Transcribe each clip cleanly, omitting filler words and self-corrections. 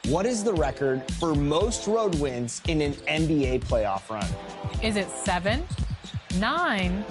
What is the record for most road wins in an NBA playoff run? Is it 7, 9?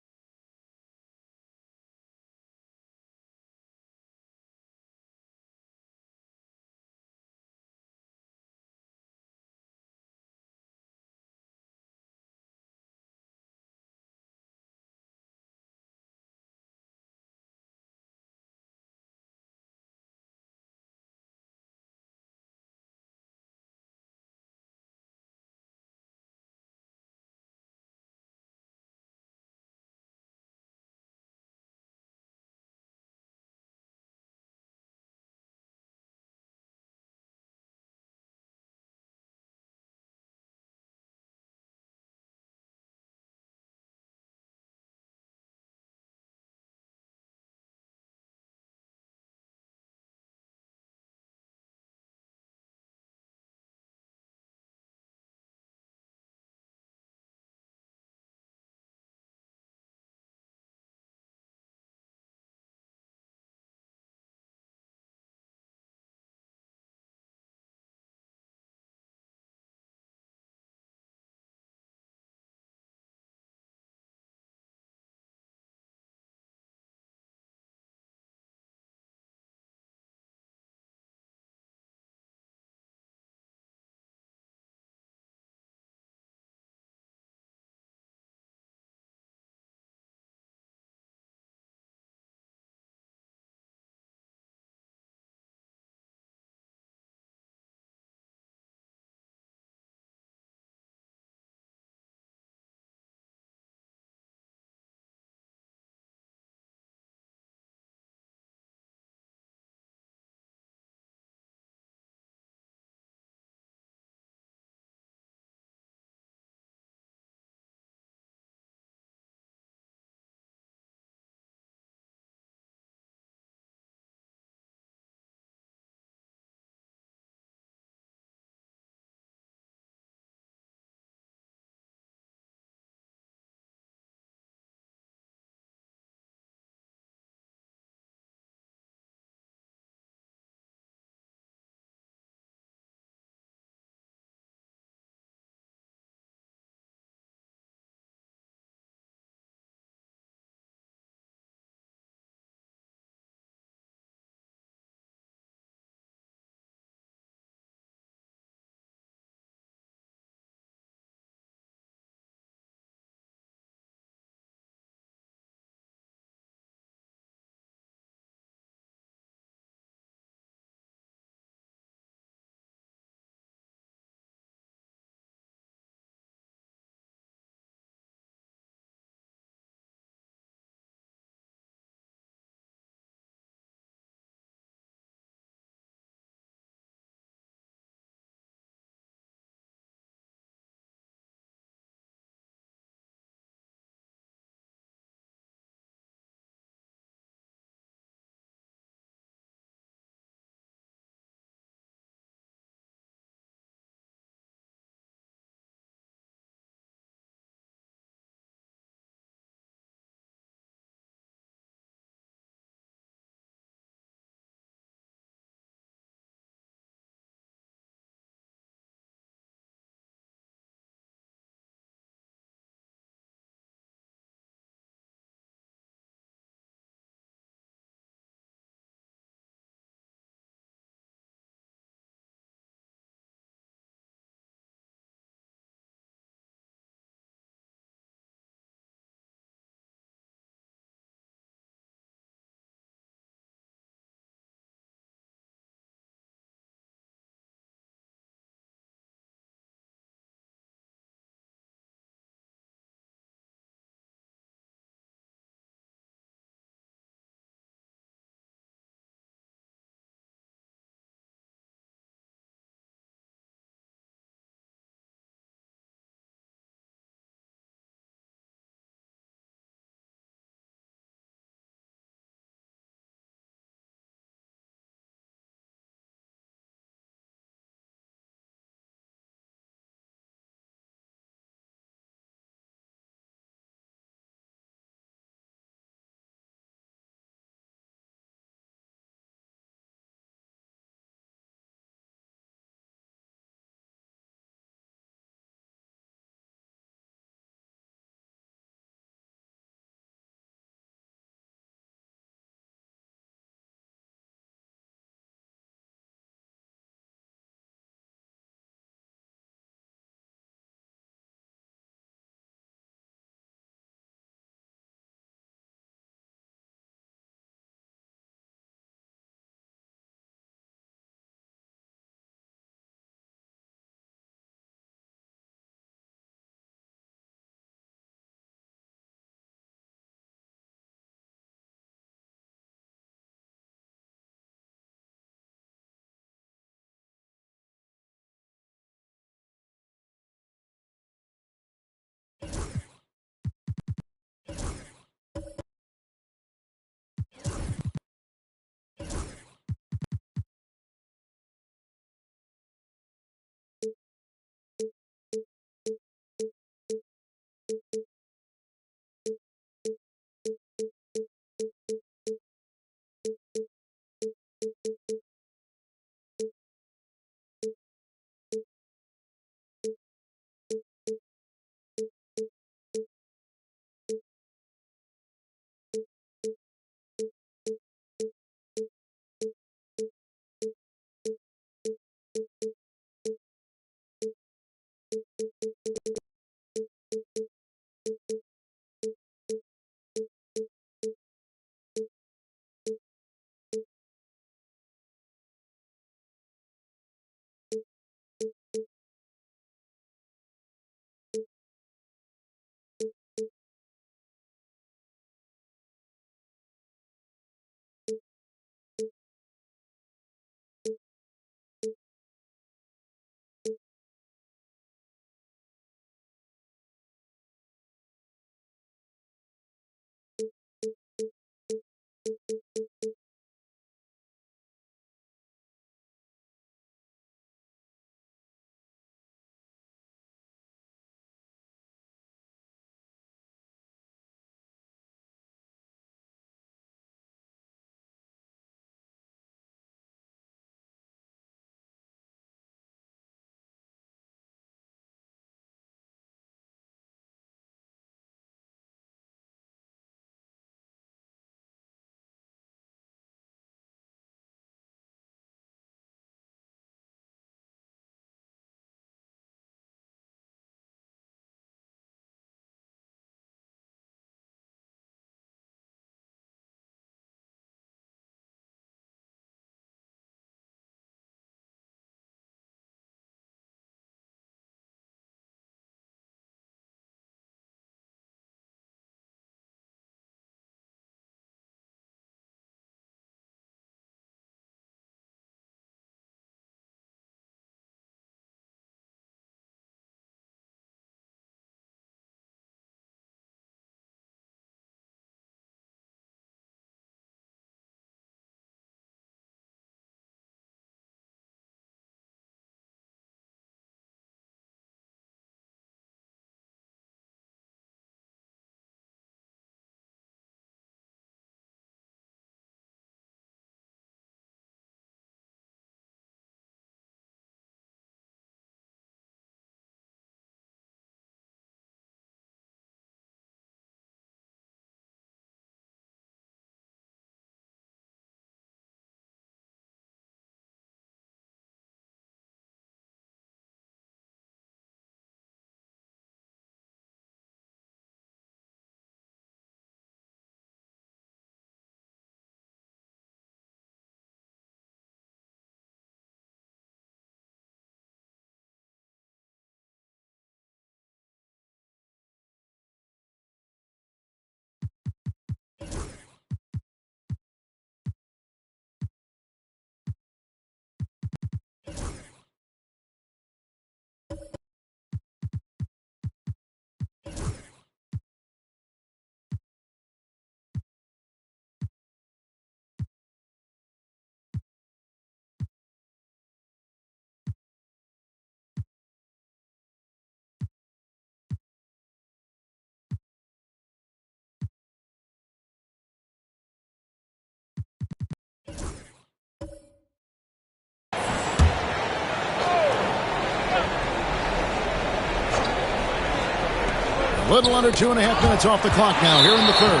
A little under 2.5 minutes off the clock now here in the third.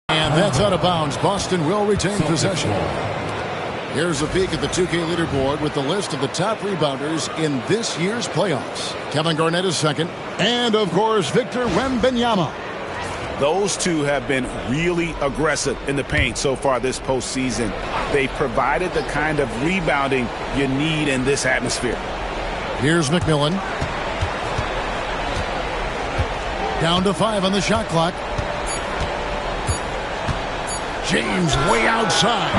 And that's out of bounds. Boston will retain possession. Here's a peek at the 2K leaderboard with the list of the top rebounders in this year's playoffs. Kevin Garnett is second. And, of course, Victor Wembanyama. Those two have been really aggressive in the paint so far this postseason. They provided the kind of rebounding you need in this atmosphere. Here's McMillan. Down to 5 on the shot clock. James way outside.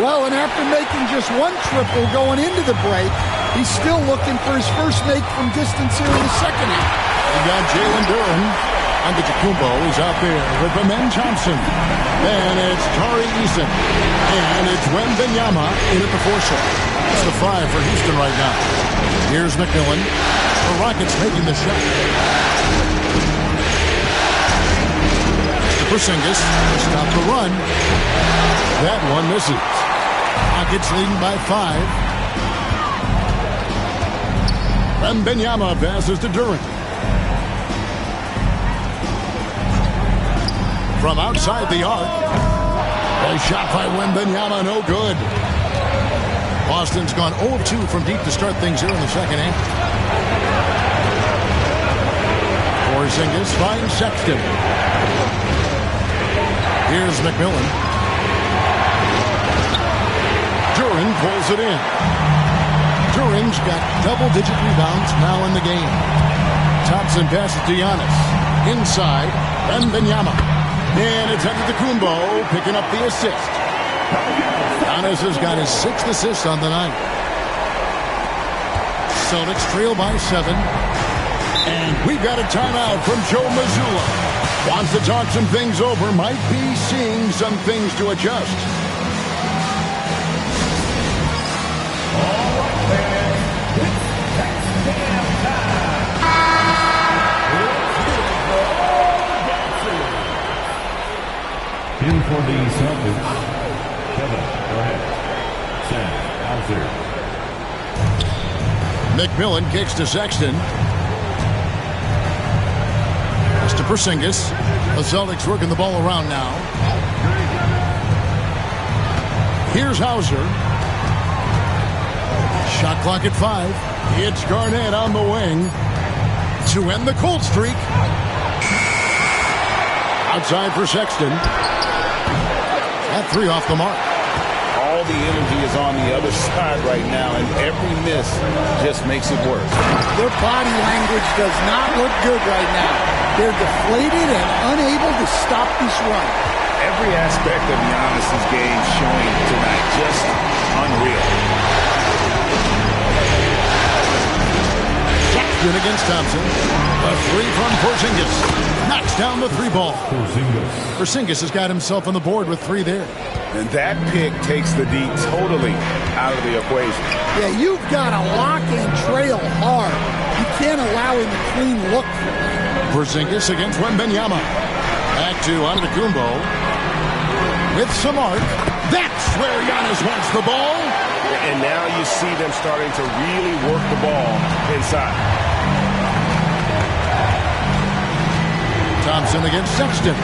Well, and after making just one triple going into the break, he's still looking for his first make from distance here in the second half. We got Jalen Duren. Antetokounmpo is out there with Amen Thompson. Then it's Tari Eason. And it's Wembanyama in at the 4 slot. It's the 5 for Houston right now. Here's McMillan. The Rockets making the shot. Porzingis to stop the run. That one misses. Rockets leading by 5. Wembanyama passes to Duren. from outside the arc. A shot by Wembanyama, no good. Boston's gone 0 of 2 from deep to start things here in the second half. Porzingis finds Sexton. Here's McMillan. Duren pulls it in. Duren's got double-digit rebounds now in the game. Thompson passes to Giannis. Inside, Wembanyama. And it's Antetokounmpo picking up the assist. Giannis has got his 6th assist on the night. Celtics trail by 7. And we've got a timeout from Joe Mazzulla. Wants to talk some things over. Might be seeing some things to adjust. In for the Celtics, Kevin Durant, Sam Hauser. McMillan kicks to Sexton. Pass to Porzingis. The Celtics working the ball around now. Here's Hauser. Shot clock at 5. It's Garnett on the wing to end the cold streak. Outside for Sexton. That 3 off the mark. All the energy is on the other side right now, and every miss just makes it worse. Their body language does not look good right now. They're deflated and unable to stop this run. Every aspect of Giannis' game showing tonight, just unreal. Sexton against Thompson. A 3 from Porzingis. Knocks down the 3 ball. Porzingis has got himself on the board with 3 there. And that pick takes the D totally out of the equation. Yeah, you've got to lock and trail hard. You can't allow him to clean look. Porzingis against Wembanyama. Back to Antetokounmpo. With some arc. That's where Giannis wants the ball. And now you see them starting to really work the ball inside. Thompson against Sexton.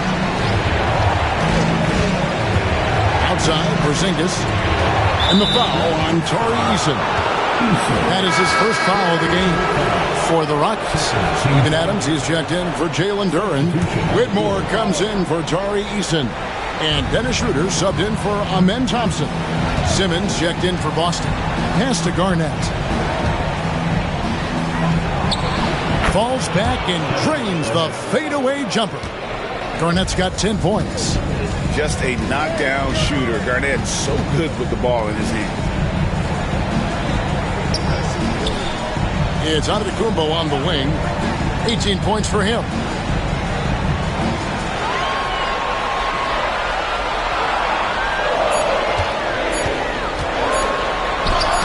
Outside, Porzingis. And the foul on Tari Eason. That is his first foul of the game for the Rockets. Steven Adams, he's checked in for Jalen Duren. Whitmore comes in for Tari Eason. And Dennis Schroeder subbed in for Amen Thompson. Simmons checked in for Boston. Pass to Garnett. Falls back and drains the fadeaway jumper. Garnett's got 10 points. Just a knockdown shooter. Garnett's so good with the ball in his hand. It's Antetokounmpo on the wing. 18 points for him.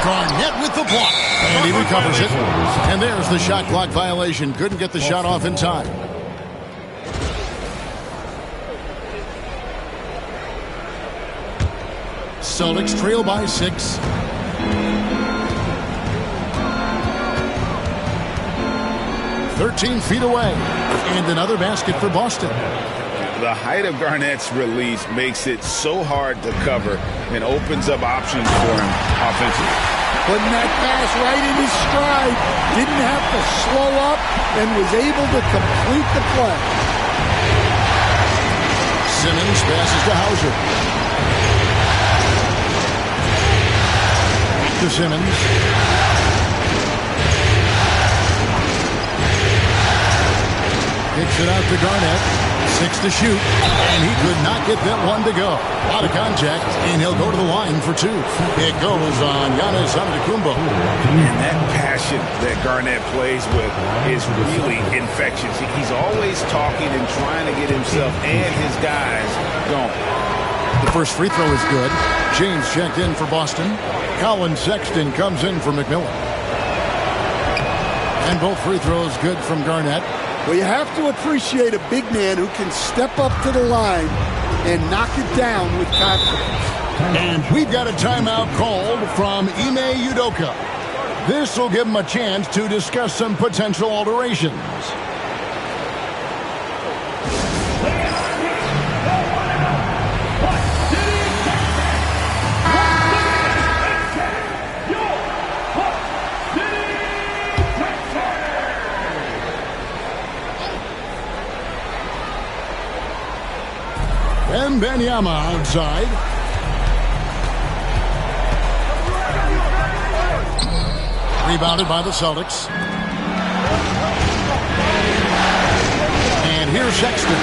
Garnett with the block. And he recovers it. And there's the shot clock violation. Couldn't get the shot off in time. Celtics trail by 6. "13 feet away." And another basket for Boston. The height of Garnett's release makes it so hard to cover and opens up options for him offensively. Putting that pass right in his stride. Didn't have to slow up and was able to complete the play. Simmons passes to Hauser. Back to Simmons. Kicks it out to Garnett. 6 to shoot. And he could not get that one to go. Out of contact. And he'll go to the line for 2. It goes on Giannis Antetokounmpo. And that passion that Garnett plays with is really infectious. He's always talking and trying to get himself and his guys going. The first free throw is good. James checked in for Boston. Colin Sexton comes in for McMillan. And both free throws good from Garnett. Well, you have to appreciate a big man who can step up to the line and knock it down with confidence. And we've got a timeout called from Ime Udoka. This will give him a chance to discuss some potential alterations. Wembanyama outside. Rebounded by the Celtics. And here's Sexton.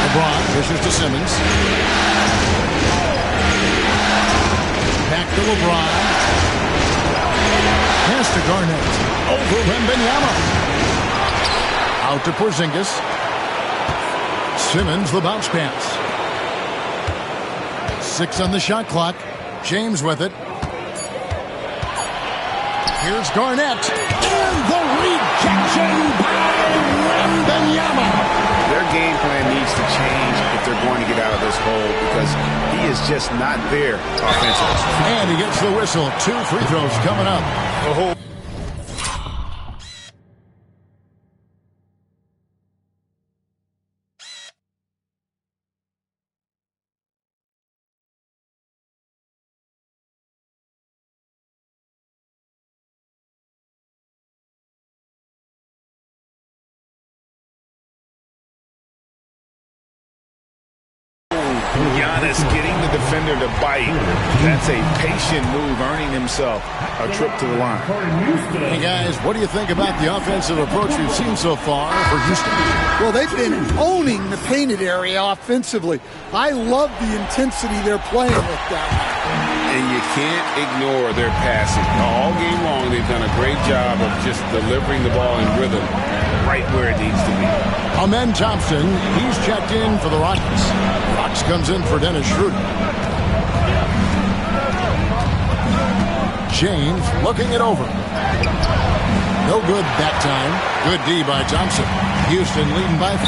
LeBron pushes to Simmons. Back to LeBron. Pass to Garnett. Over Wembanyama. Out to Porzingis. Simmons, the bounce pass. 6 on the shot clock. James with it. Here's Garnett. And the rejection by Wembanyama. Their game plan needs to change if they're going to get out of this hole because he is just not there offensively. And he gets the whistle. 2 free throws coming up. The whole Giannis getting the defender to bite. That's a patient move, earning himself a trip to the line. Hey, guys, what do you think about the offensive approach we've seen so far for Houston? Well, they've been owning the painted area offensively. I love the intensity they're playing with down there. And you can't ignore their passing. All game long, they've done a great job of just delivering the ball in rhythm right where it needs to be. Amen Thompson, he's checked in for the Rockets. Fox comes in for Dennis Schroeder. James looking it over. No good that time. Good D by Thompson. Houston leading by 5.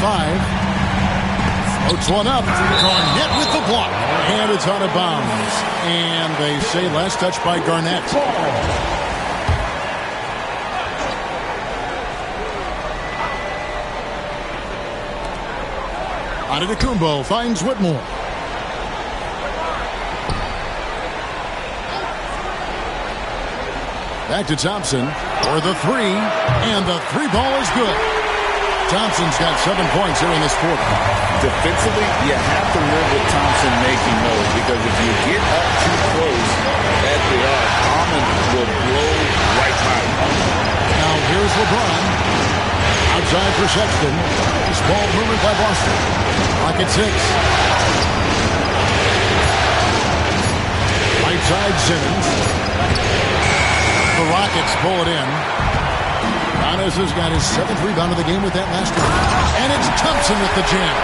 Floats one up. Garnett with the block. And it's out of bounds. And they say last touch by Garnett. Antetokounmpo finds Whitmore. Back to Thompson for the 3. And the 3 ball is good. Thompson's got 7 points here in this quarter. Defensively, you have to live with Thompson making those because if you get up too close at the arc, Almond will blow right by you. Now here's LeBron. Outside for Sexton. This ball movement by Boston. Rocket 6. Right side Simmons. The Rockets pull it in. Giannis has got his 7th rebound of the game with that last one. And it's Thompson with the jam.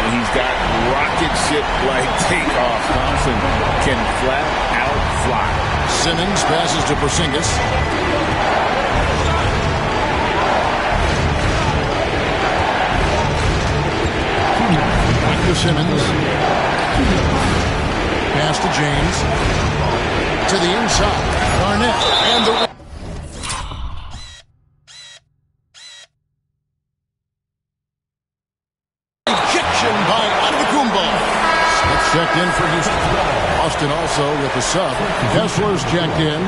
And he's got rocket ship-like takeoff. Thompson can flat out fly. Simmons passes to Porzingis. Back to Simmons. Pass to James. To the inside. Garnett. And the checked in for Houston. Austin also with the sub. Kessler's checked in.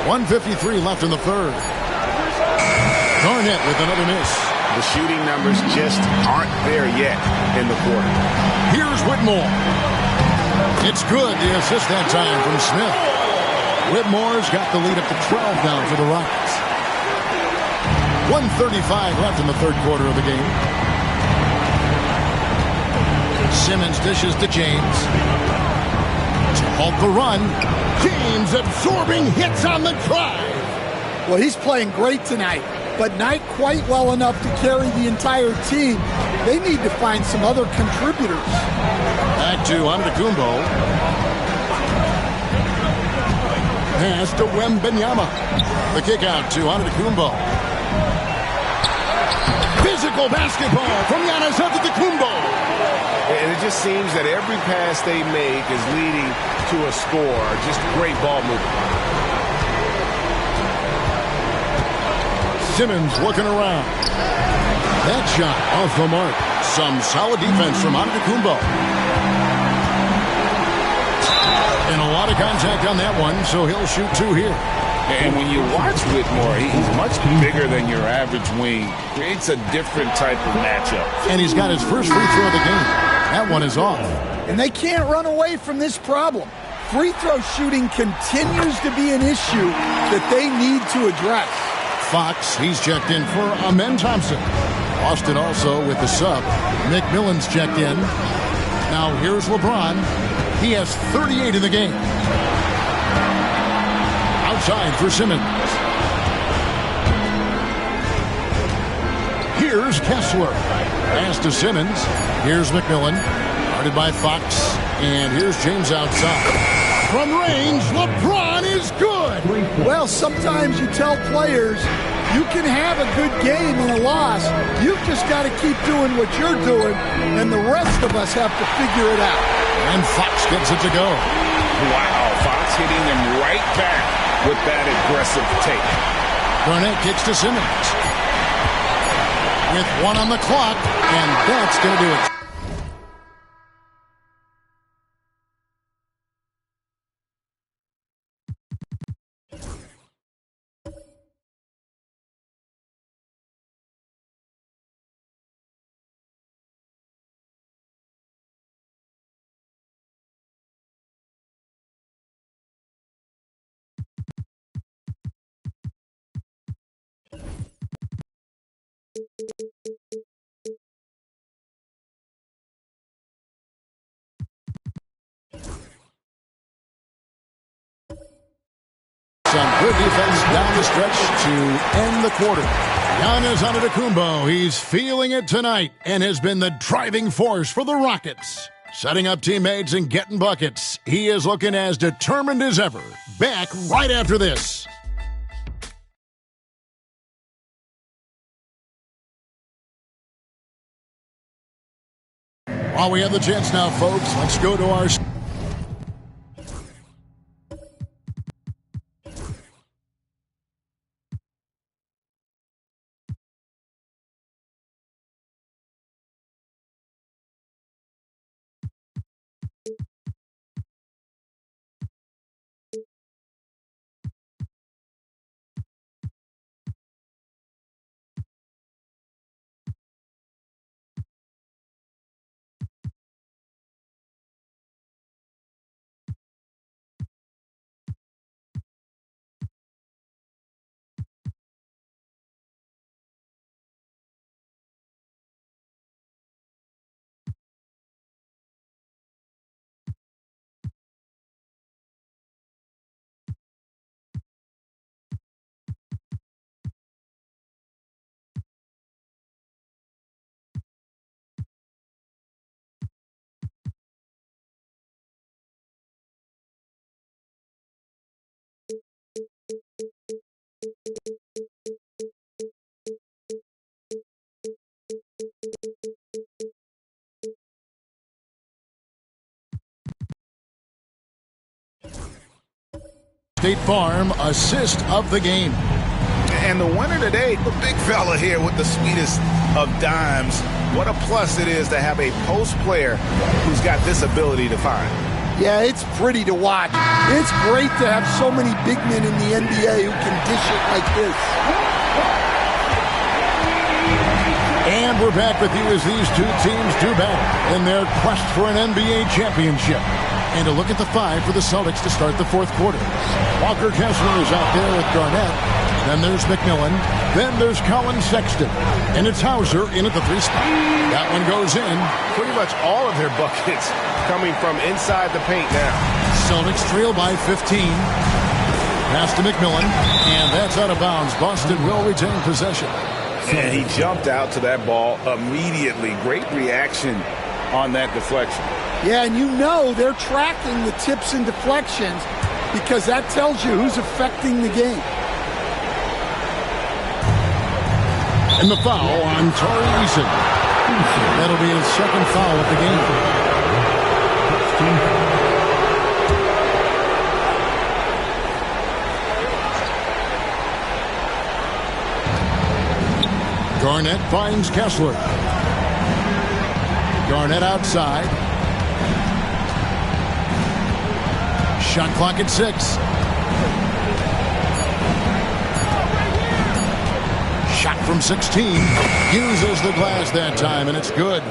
.153 left in the 3rd. Garnett with another miss. The shooting numbers just aren't there yet in the quarter. Here's Whitmore. It's good. The assist that time from Smith. Whitmore's got the lead up to 12 now for the Rockets. 1:35 left in the 3rd quarter of the game. Simmons dishes to James. To halt the run. James absorbing hits on the drive. Well, he's playing great tonight, but not quite well enough to carry the entire team. They need to find some other contributors. Back to Antetokounmpo. Pass to Wembanyama. The kick out to Antetokounmpo. Physical basketball from Giannis Antetokounmpo. And it just seems that every pass they make is leading to a score. Just great ball movement. Simmons looking around. That shot off the mark. Some solid defense from Antetokounmpo. And a lot of contact on that one, so he'll shoot 2 here. And when you watch Whitmore, he's much bigger than your average wing. Creates a different type of matchup. And he's got his first free throw of the game. That one is off. And they can't run away from this problem. Free throw shooting continues to be an issue that they need to address. Fox, he's checked in for Amen Thompson. Austin also with the sub. McMillan's checked in. Now here's LeBron. He has 38 in the game. Outside for Simmons. Here's Kessler. Pass to Simmons. Here's McMillan. Guarded by Fox. And here's James outside. From range, LeBron is good. Well, sometimes you tell players you can have a good game and a loss. You've just got to keep doing what you're doing, and the rest of us have to figure it out. And Fox gets it to go. Wow, Fox hitting them right back with that aggressive take. Garnett kicks to Simmons. With 1 on the clock, and that's going to do it. Some good defense down the stretch to end the quarter. Giannis Antetokounmpo, he's feeling it tonight and has been the driving force for the Rockets. Setting up teammates and getting buckets. He is looking as determined as ever. Back right after this. While we have the chance now, folks, let's go to our... State Farm assist of the game. And the winner today, the big fella here with the sweetest of dimes. What a plus it is to have a post player who's got this ability to find. Yeah, it's pretty to watch. It's great to have so many big men in the NBA who can dish it like this. And we're back with you as these two teams do battle in their quest for an NBA championship. And a look at the 5 for the Celtics to start the fourth quarter. Walker Kessler is out there with Garnett. Then there's McMillan. Then there's Colin Sexton. And it's Hauser in at the 3 spot. That one goes in. Pretty much all of their buckets coming from inside the paint now. Celtics trail by 15. Pass to McMillan. And that's out of bounds. Boston will retain possession. And he jumped out to that ball immediately. Great reaction on that deflection. Yeah, and you know they're tracking the tips and deflections because that tells you who's affecting the game. And the foul on Tari Eason. That'll be his second foul of the game. Garnett finds Kessler. Garnett outside. Shot clock at 6. from 16. Uses the glass that time, and it's good.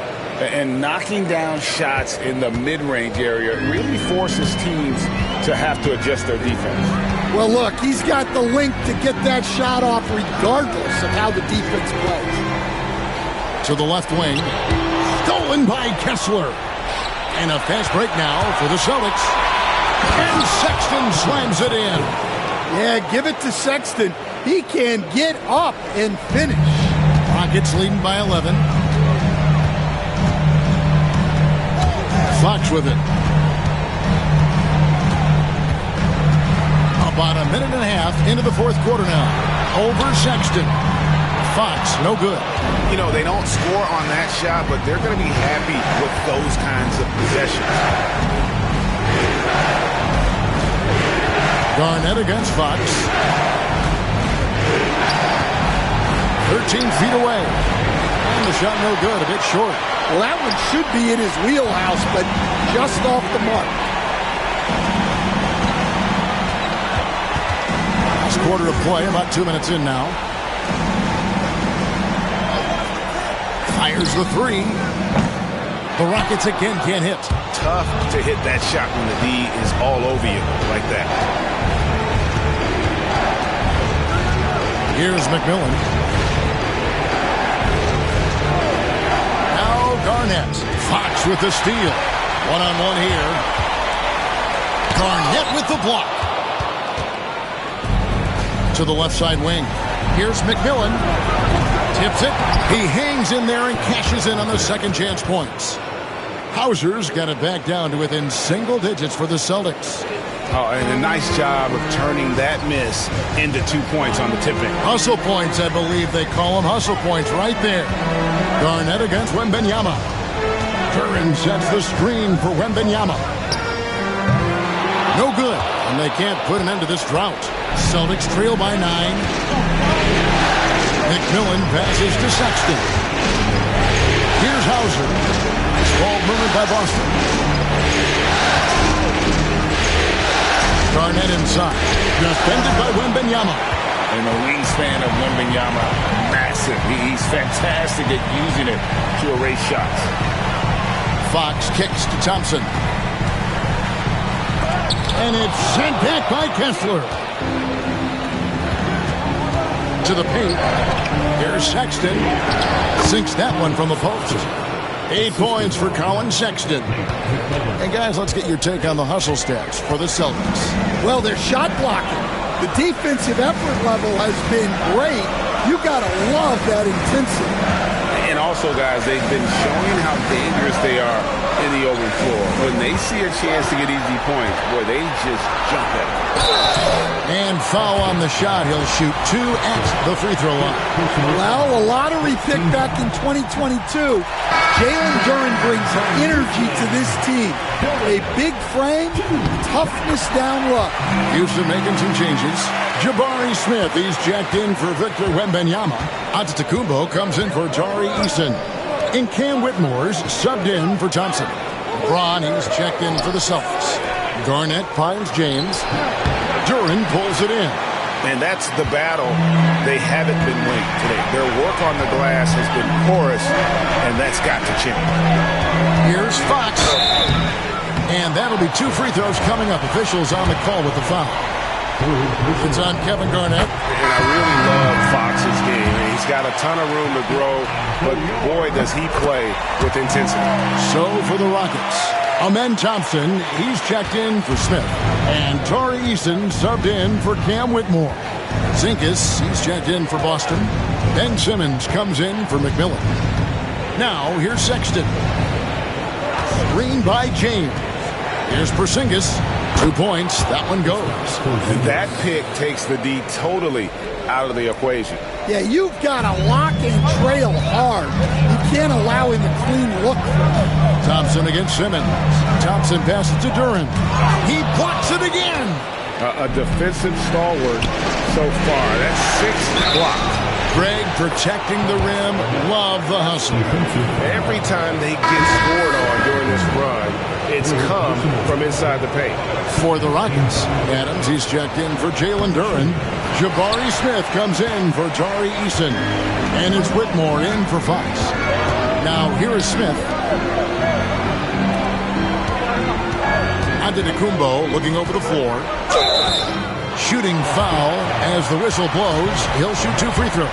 And knocking down shots in the mid-range area really forces teams to have to adjust their defense. Well, look, he's got the link to get that shot off regardless of how the defense plays. To the left wing. Stolen by Kessler. And a fast break now for the Celtics. And Sexton slams it in. Yeah, give it to Sexton. He can get up and finish. Rockets leading by 11. Fox with it. About a minute and a half into the fourth quarter now. Over Sexton. Fox, no good. You know, they don't score on that shot, but they're going to be happy with those kinds of possessions. Garnett against Fox. 13 feet away. And the shot no good, a bit short. Well, that one should be in his wheelhouse, but just off the mark. Last quarter of play, about 2 minutes in now. Fires the three. The Rockets again can't hit. Tough to hit that shot when the D is all over you like that. Here's McMillan. Garnett. Fox with the steal. One-on-one here. Garnett with the block. To the left side wing. Here's McMillan. Tips it. He hangs in there and cashes in on the second chance points. Hauser's got it back down to within single digits for the Celtics. Oh, and a nice job of turning that miss into 2 points on the tip-in. Hustle points, I believe they call them. Hustle points right there. Garnett against Wembanyama. Duren sets the screen for Wembanyama. No good, and they can't put an end to this drought. Celtics trail by 9. McMillan passes to Sexton. Here's Hauser. Nice ball movement by Boston. Garnett inside. Defended by Wembanyama. And the wingspan of Wembanyama, massive. He's fantastic at using it to erase shots. Fox kicks to Thompson. And it's sent back by Kessler. To the paint. Here's Sexton. Sinks that one from the post. 8 points for Colin Sexton. Hey, guys, let's get your take on the hustle stats for the Celtics. Well, they're shot blocking. The defensive effort level has been great. You got to love that intensity. And also, guys, they've been showing how dangerous they are in the open floor. When they see a chance to get easy points, boy, they just jump at it. And foul on the shot. He'll shoot 2 at the free throw line. Well, a lottery pick back in 2022. Jalen Duren brings energy to this team. A big frame, toughness down low. Houston making some changes. Jabari Smith, he's checked in for Victor Wembanyama. Antetokounmpo comes in for Tari Eason. And Cam Whitmore's subbed in for Thompson. Braun, he's checked in for the Celtics. Garnett finds James. Duren pulls it in. And that's the battle they haven't been winning today. Their work on the glass has been porous, and that's got to change. Here's Fox. And that'll be 2 free throws coming up. Officials on the call with the foul. It's on Kevin Garnett. And I really love Fox's game. He's got a ton of room to grow, but boy, does he play with intensity. So for the Rockets, Amen Thompson, he's checked in for Smith. And Tari Eason subbed in for Cam Whitmore. Zinkas, he's checked in for Boston. Ben Simmons comes in for McMillan. Now, here's Sexton. Screen by James. Here's Porzingis. 2 points. That one goes. That pick takes the D totally out of the equation. Yeah, you've got to lock and trail hard. You can't allow him a clean look. Thompson against Simmons. Thompson passes to Duren. He blocks it again. A defensive stalwart so far. That's 6 blocks. Greg Protecting the rim. Love the hustle. Every time they get scored on during this run, it's come from inside the paint. For the Rockets, Adams, he's checked in for Jalen Duren. Jabari Smith comes in for Tari Eason. And it's Whitmore in for Fox. Now, here is Smith. Antetokounmpo looking over the floor. Shooting foul as the whistle blows. He'll shoot 2 free throws.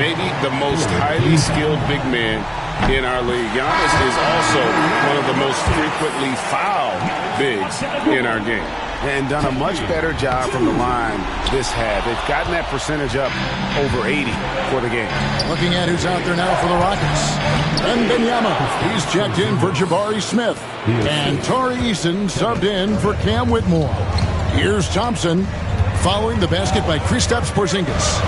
Maybe the most highly skilled big man in our league. Giannis is also one of the most frequently fouled bigs in our game. And done a much better job from the line this half. They've gotten that percentage up over 80 for the game. Looking at who's out there now for the Rockets. Wembanyama, he's checked in for Jabari Smith. And Tari Eason subbed in for Cam Whitmore. Here's Thompson, following the basket by Kristaps Porzingis.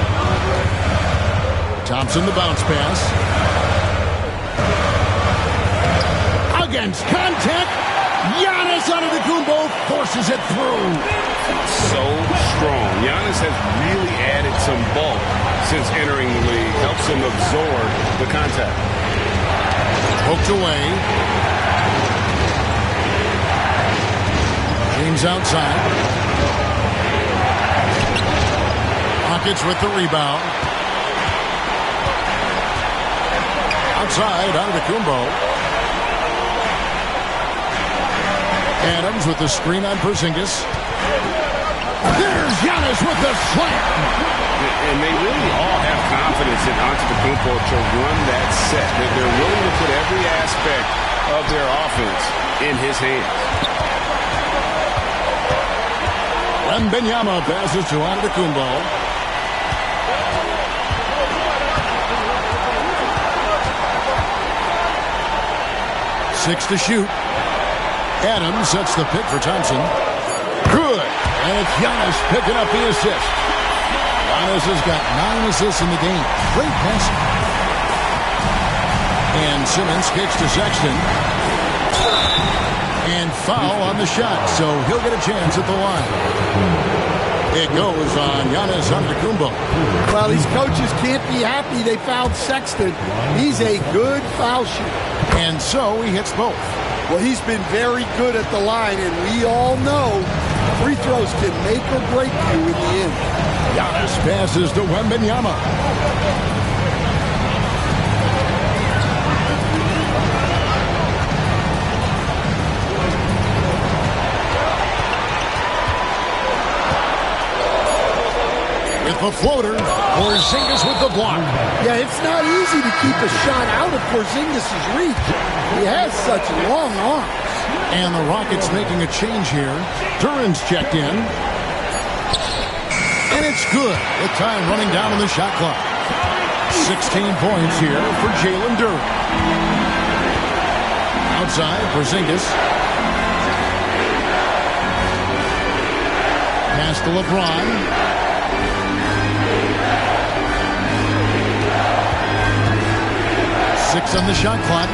Thompson, the bounce pass. Against contact, Giannis Antetokounmpo forces it through. So strong. Giannis has really added some bulk since entering the league. Helps him absorb the contact. Poked away. James outside. Rockets with the rebound. Outside, Antetokounmpo. Adams with the screen on Porzingis. There's Giannis with the slam. And they really all have confidence in Antetokounmpo to run that set. That they're willing to put every aspect of their offense in his hands. Wembanyama passes to Antetokounmpo. 6 to shoot. Adams sets the pick for Thompson. Good. And it's Giannis picking up the assist. Giannis has got 9 assists in the game. Great passing. And Simmons kicks to Sexton. And foul on the shot, so he'll get a chance at the line. It goes on Giannis Antetokounmpo. Well, these coaches can't be happy they fouled Sexton. He's a good foul shooter. And so he hits both. Well, he's been very good at the line, and we all know free throws can make or break you in the end. Giannis passes to Wembanyama. With the floater, Porzingis with the block. Yeah, it's not easy to keep a shot out of Porzingis' reach. He has such long arms. And the Rockets making a change here. Duren's checked in. And it's good with time running down on the shot clock. 16 points here for Jalen Duren. Outside, Porzingis. Pass to LeBron. 6 on the shot clock.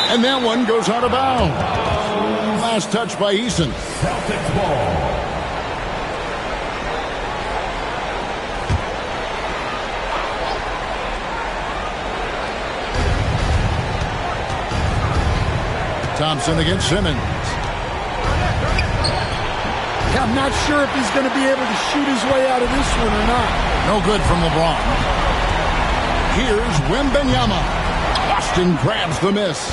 And that one goes out of bounds. Last touch by Eason. Celtics ball. Thompson against Simmons. Yeah, I'm not sure if he's going to be able to shoot his way out of this one or not. No good from LeBron. Here's Wembanyama. Boston grabs the miss.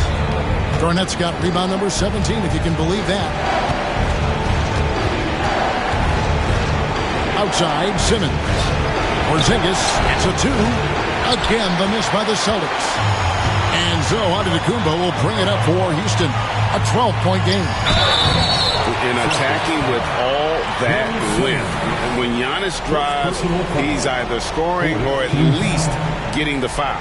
Garnett's got rebound number 17, if you can believe that. Outside, Simmons. Porzingis gets a 2. Again, the miss by the Celtics. And so Antetokounmpo will bring it up for Houston. A 12-point game. In attacking with all that length. And when Giannis drives, he's either scoring or at least getting the foul.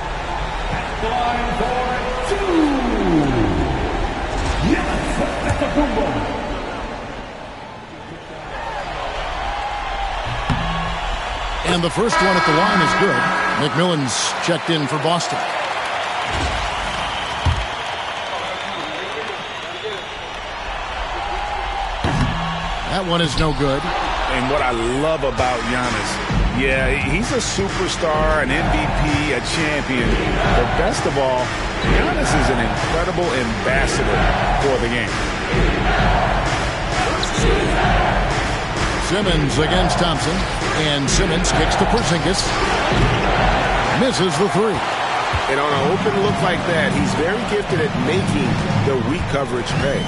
And the first one at the line is good. McMillan's checked in for Boston. That one is no good. And what I love about Giannis, yeah, he's a superstar, an MVP, a champion. But best of all, Giannis is an incredible ambassador for the game. Simmons against Thompson. And Simmons kicks to Porzingis. Misses the three. And on an open look like that, he's very gifted at making the weak coverage pay.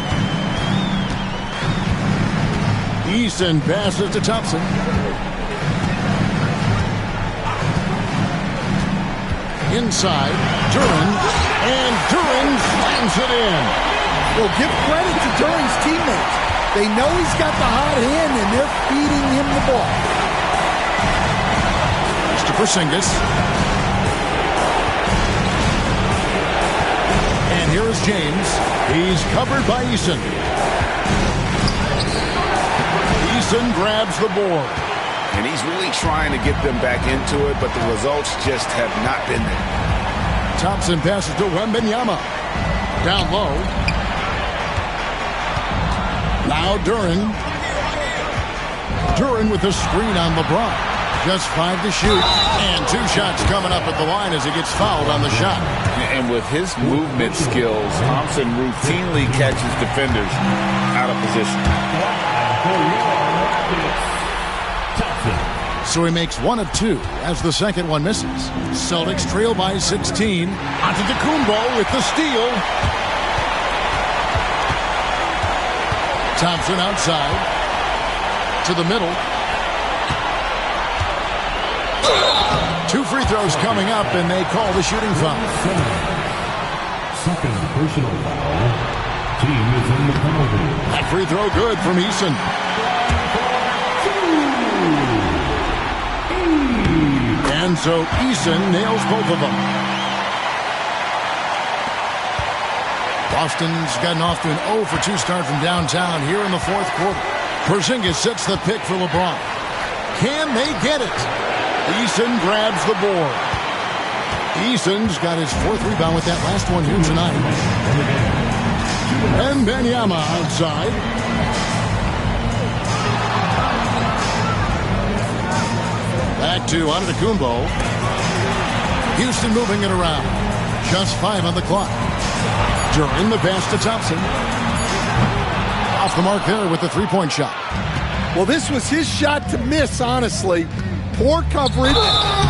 Eason passes to Thompson. Inside, Duren, and Duren slams it in. Well, give credit to Duren's teammates. They know he's got the hot hand, and they're feeding him the ball. Mr. Porzingis. And here is James. He's covered by Eason. Eason grabs the board. And he's really trying to get them back into it, but the results just have not been there. Thompson passes to Wembanyama. Down low. Now Duren. Duren with the screen on LeBron. Just 5 to shoot. And 2 shots coming up at the line as he gets fouled on the shot. And with his movement skills, Thompson routinely catches defenders out of position. So he makes 1 of 2 as the second one misses. Celtics trail by 16. Antetokounmpo with the steal. Thompson outside. To the middle. 2 free throws coming up, and they call the shooting foul. Second personal foul. Team is in the penalty. That free throw good from Eason. And so Eason nails both of them. Boston's gotten off to an 0 for 2 start from downtown here in the fourth quarter. Porzingis sets the pick for LeBron. Can they get it? Eason grabs the board. Eason's got his 4th rebound with that last one here tonight. And Wembanyama outside. Back to Antetokounmpo. Houston moving it around. Just 5 on the clock. Duren the pass to Thompson. Off the mark there with the 3-point shot. Well, this was his shot to miss, honestly. Poor coverage,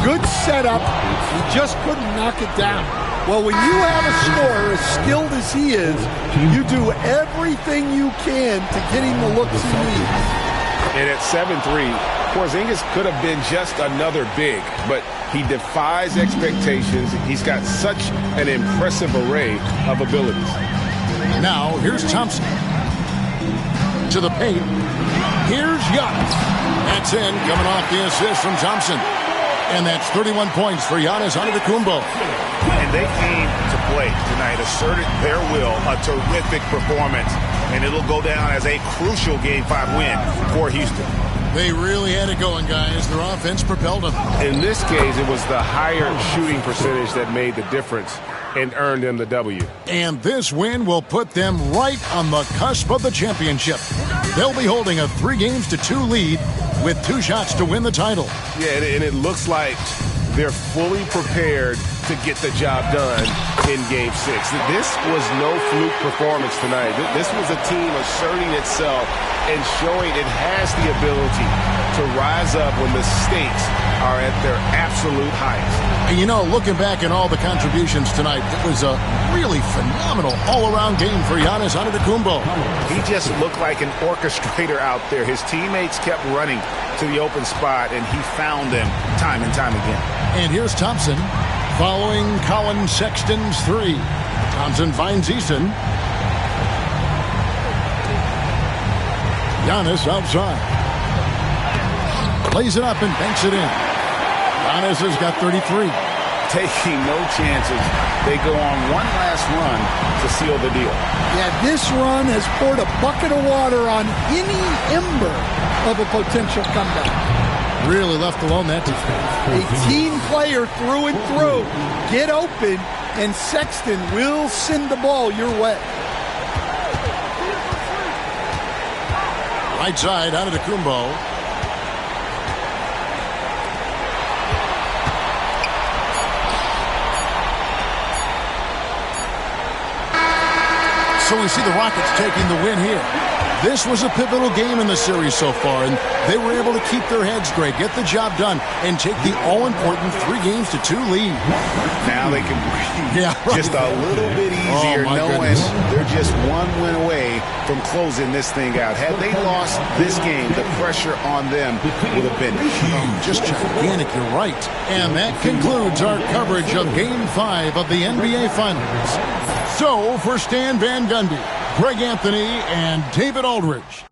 good setup. He just couldn't knock it down. Well, when you have a scorer as skilled as he is, you do everything you can to get him the looks he needs. And at 7-3, Porzingis could have been just another big, but he defies expectations. He's got such an impressive array of abilities. Now, here's Thompson. To the paint. Here's Giannis. That's in, coming off the assist from Thompson. And that's 31 points for Giannis Antetokounmpo. And they came to play tonight, asserted their will, a terrific performance. And it'll go down as a crucial Game 5 win for Houston. They really had it going, guys. Their offense propelled them. In this case, it was the higher shooting percentage that made the difference and earned them the W. And this win will put them right on the cusp of the championship. They'll be holding a 3-2 lead with 2 shots to win the title. Yeah, and it looks like they're fully prepared to get the job done in Game 6. This was no fluke performance tonight. This was a team asserting itself and showing it has the ability to rise up when the stakes are at their absolute highest. And you know, looking back at all the contributions tonight, it was a really phenomenal all-around game for Giannis Antetokounmpo. He just looked like an orchestrator out there. His teammates kept running to the open spot, and he found them time and time again. And here's Thompson following Colin Sexton's 3. Thompson finds Eason. Giannis outside. Plays it up and banks it in. Giannis has got 33. Taking no chances. They go on one last run to seal the deal. Yeah, this run has poured a bucket of water on any ember of a potential comeback. Really left alone that defense. A team player through and through. Get open, and Sexton will send the ball your way. Right side, out of Antetokounmpo. So we see the Rockets taking the win here. This was a pivotal game in the series so far, and they were able to keep their heads straight, get the job done, and take the all-important 3-2 lead. Now they can breathe just a little bit easier, knowing they're just one win away from closing this thing out. Had they lost this game, the pressure on them would have been huge. Just gigantic, you're right. And that concludes our coverage of Game 5 of the NBA Finals. So, for Stan Van Gundy, Greg Anthony, and David Aldridge,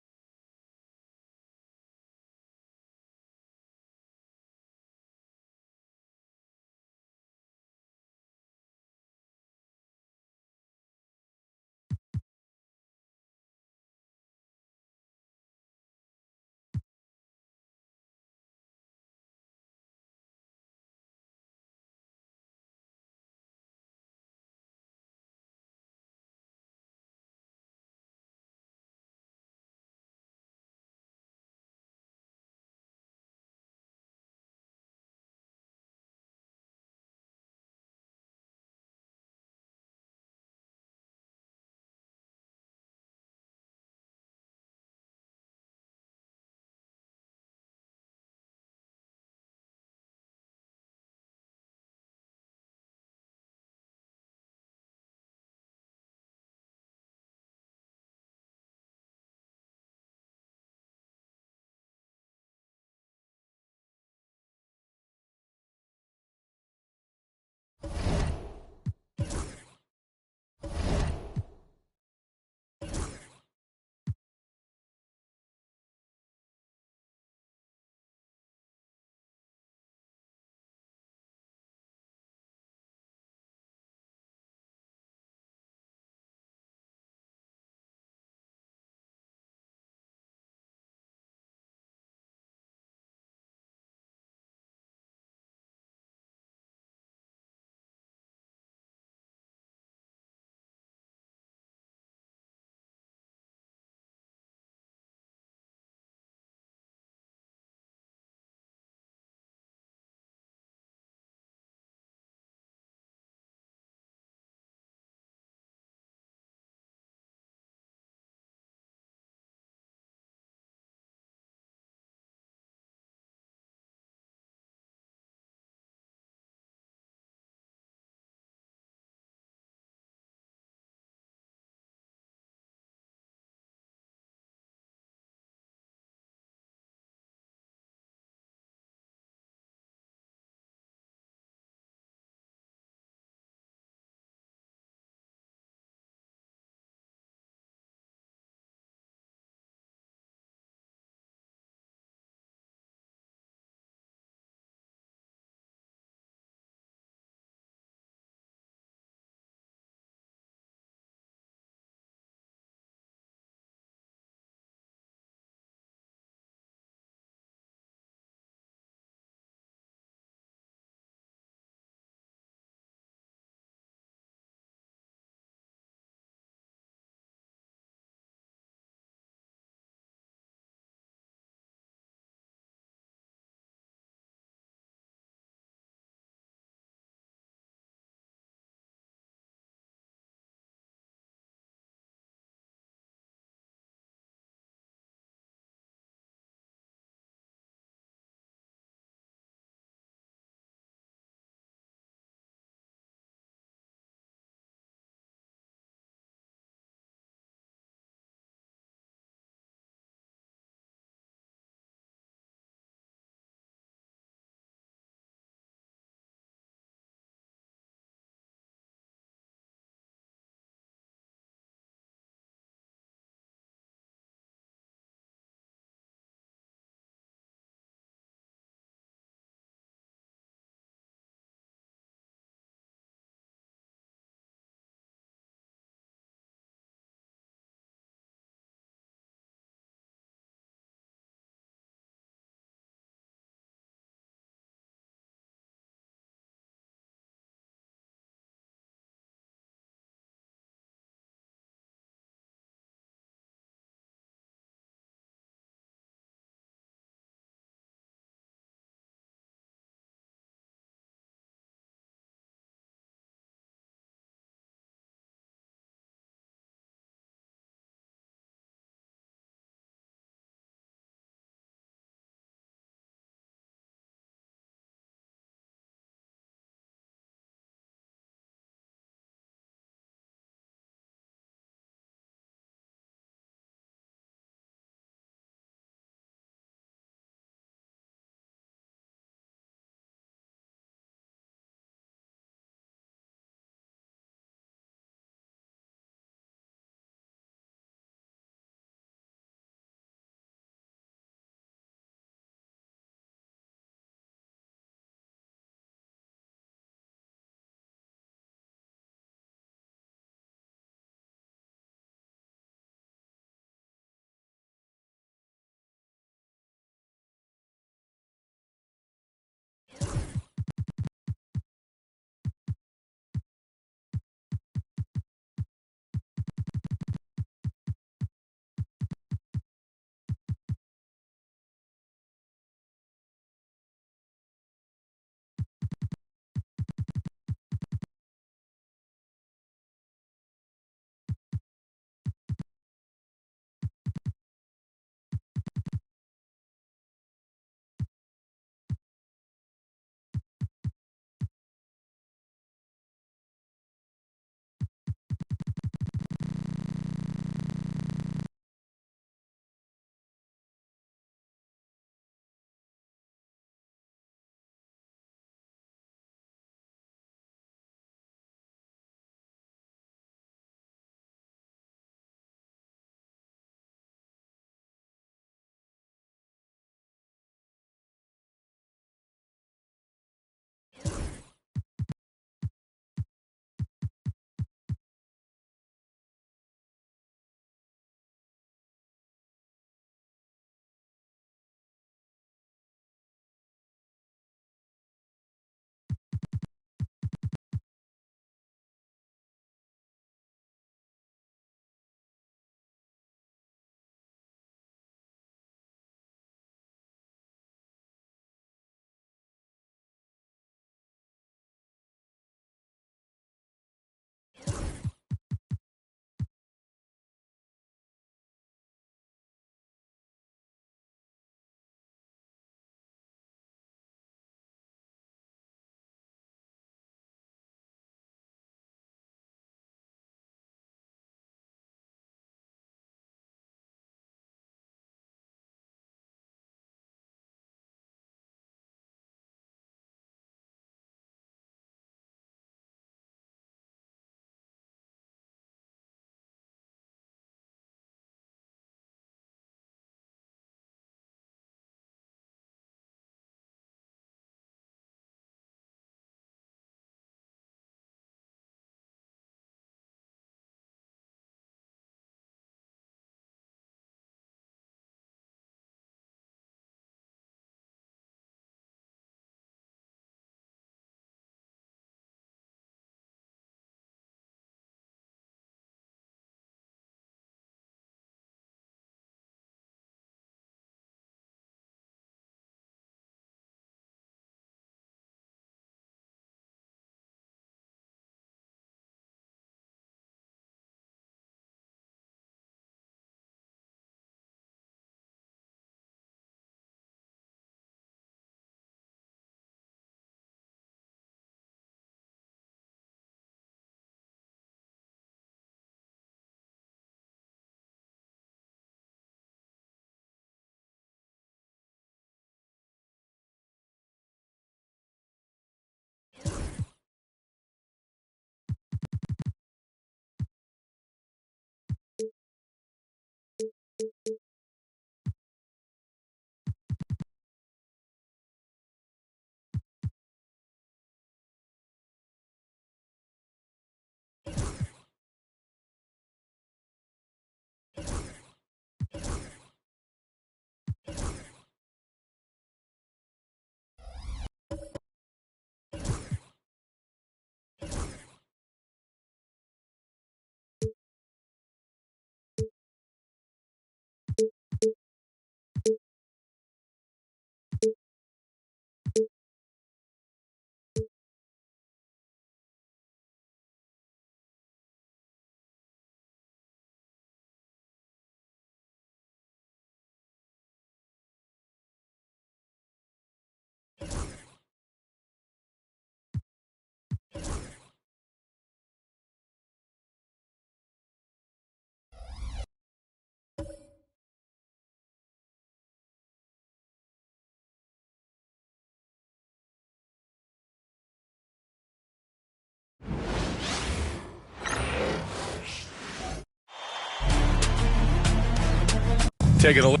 Take it away.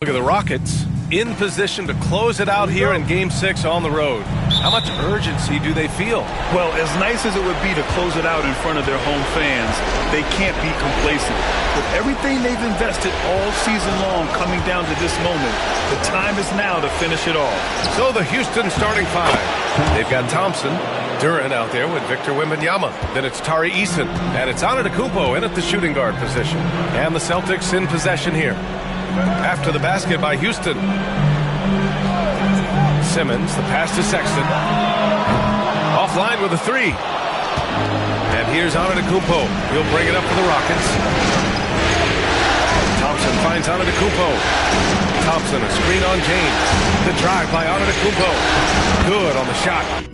Look at the Rockets in position to close it out here in Game 6 on the road. How much urgency do they feel? Well, as nice as it would be to close it out in front of their home fans, they can't be complacent. With everything they've invested all season long coming down to this moment, the time is now to finish it all. So the Houston starting five. They've got Thompson, Duren out there with Victor Wembanyama. Then it's Tari Eason, and it's Antetokounmpo in at the shooting guard position. And the Celtics in possession here. After the basket by Houston. Simmons, the pass to Sexton. Offline with a three. And here's Antetokounmpo. He'll bring it up for the Rockets. Thompson finds Antetokounmpo. Thompson, a screen on James. The drive by Antetokounmpo. Good on the shot.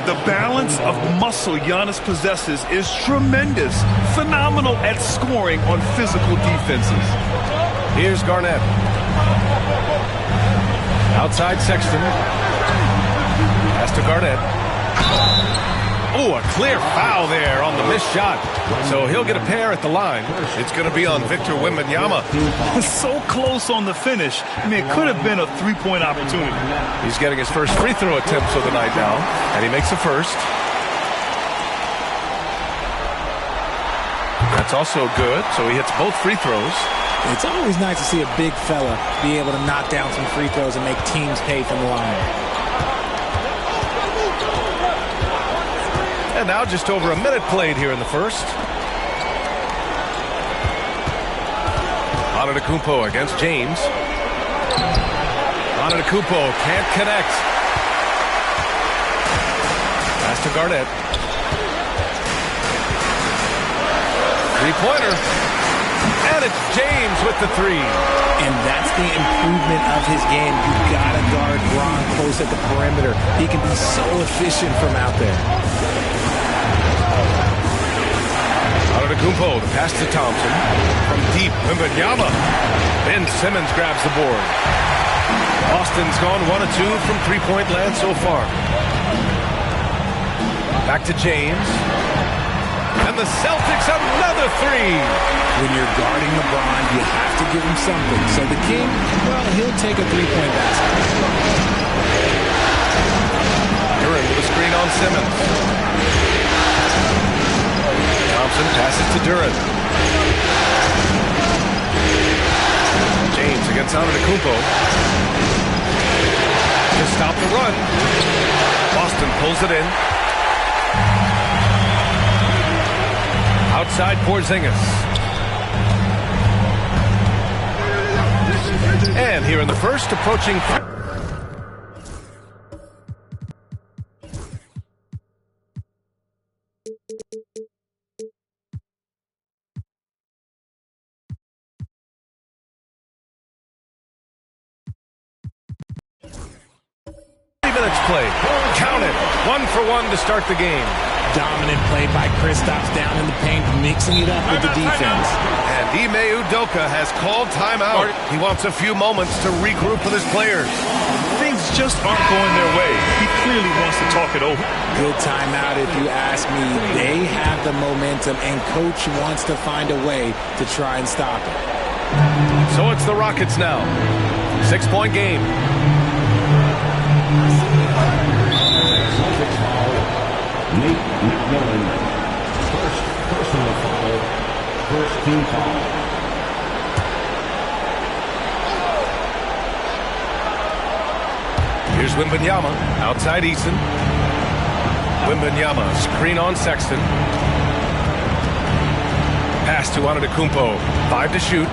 The balance of muscle Giannis possesses is tremendous. Phenomenal at scoring on physical defenses. Here's Garnett. Outside Sexton. Pass to Garnett. Oh, a clear foul there on the missed shot. So he'll get a pair at the line. It's going to be on Victor Wembanyama. So close on the finish. I mean, it could have been a three-point opportunity. He's getting his first free throw attempts of the night now, and he makes the first. That's also good, so he hits both free throws. It's always nice to see a big fella be able to knock down some free throws and make teams pay from the line. And now just over a minute played here in the first. Antetokounmpo against James. Antetokounmpo can't connect. Pass to Garnett. Three-pointer. And it's James with the three. And that's the improvement of his game. You've got to guard Bron close at the perimeter. He can be so efficient from out there. Antetokounmpo, the pass to Thompson. From deep, Wembanyama. Ben Simmons grabs the board. Austin's gone 1 of 2 from three-point land so far. Back to James. And the Celtics another three. When you're guarding LeBron, you have to give him something. So the King, well, he'll take a three-point basket. Duren with a screen on Simmons. Thompson passes to Duren. James against Antetokounmpo. To stop the run. Eason pulls it in. Outside Porzingis. And here in the first, approaching... 3 minutes played. Count it. 1 for 1 to start the game. Dominant play by Kristaps down in the paint, mixing it up with the defense. And Ime Udoka has called timeout. He wants a few moments to regroup with his players. Things just aren't going their way. He clearly wants to talk it over. Good timeout if you ask me. They have the momentum, and Coach wants to find a way to try and stop it. So it's the Rockets now. 6-point game. Nate McMillan, first personal foul, first team foul. Here's Wembanyama, outside Eason. Wembanyama, screen on Sexton. Pass to Antetokounmpo, 5 to shoot.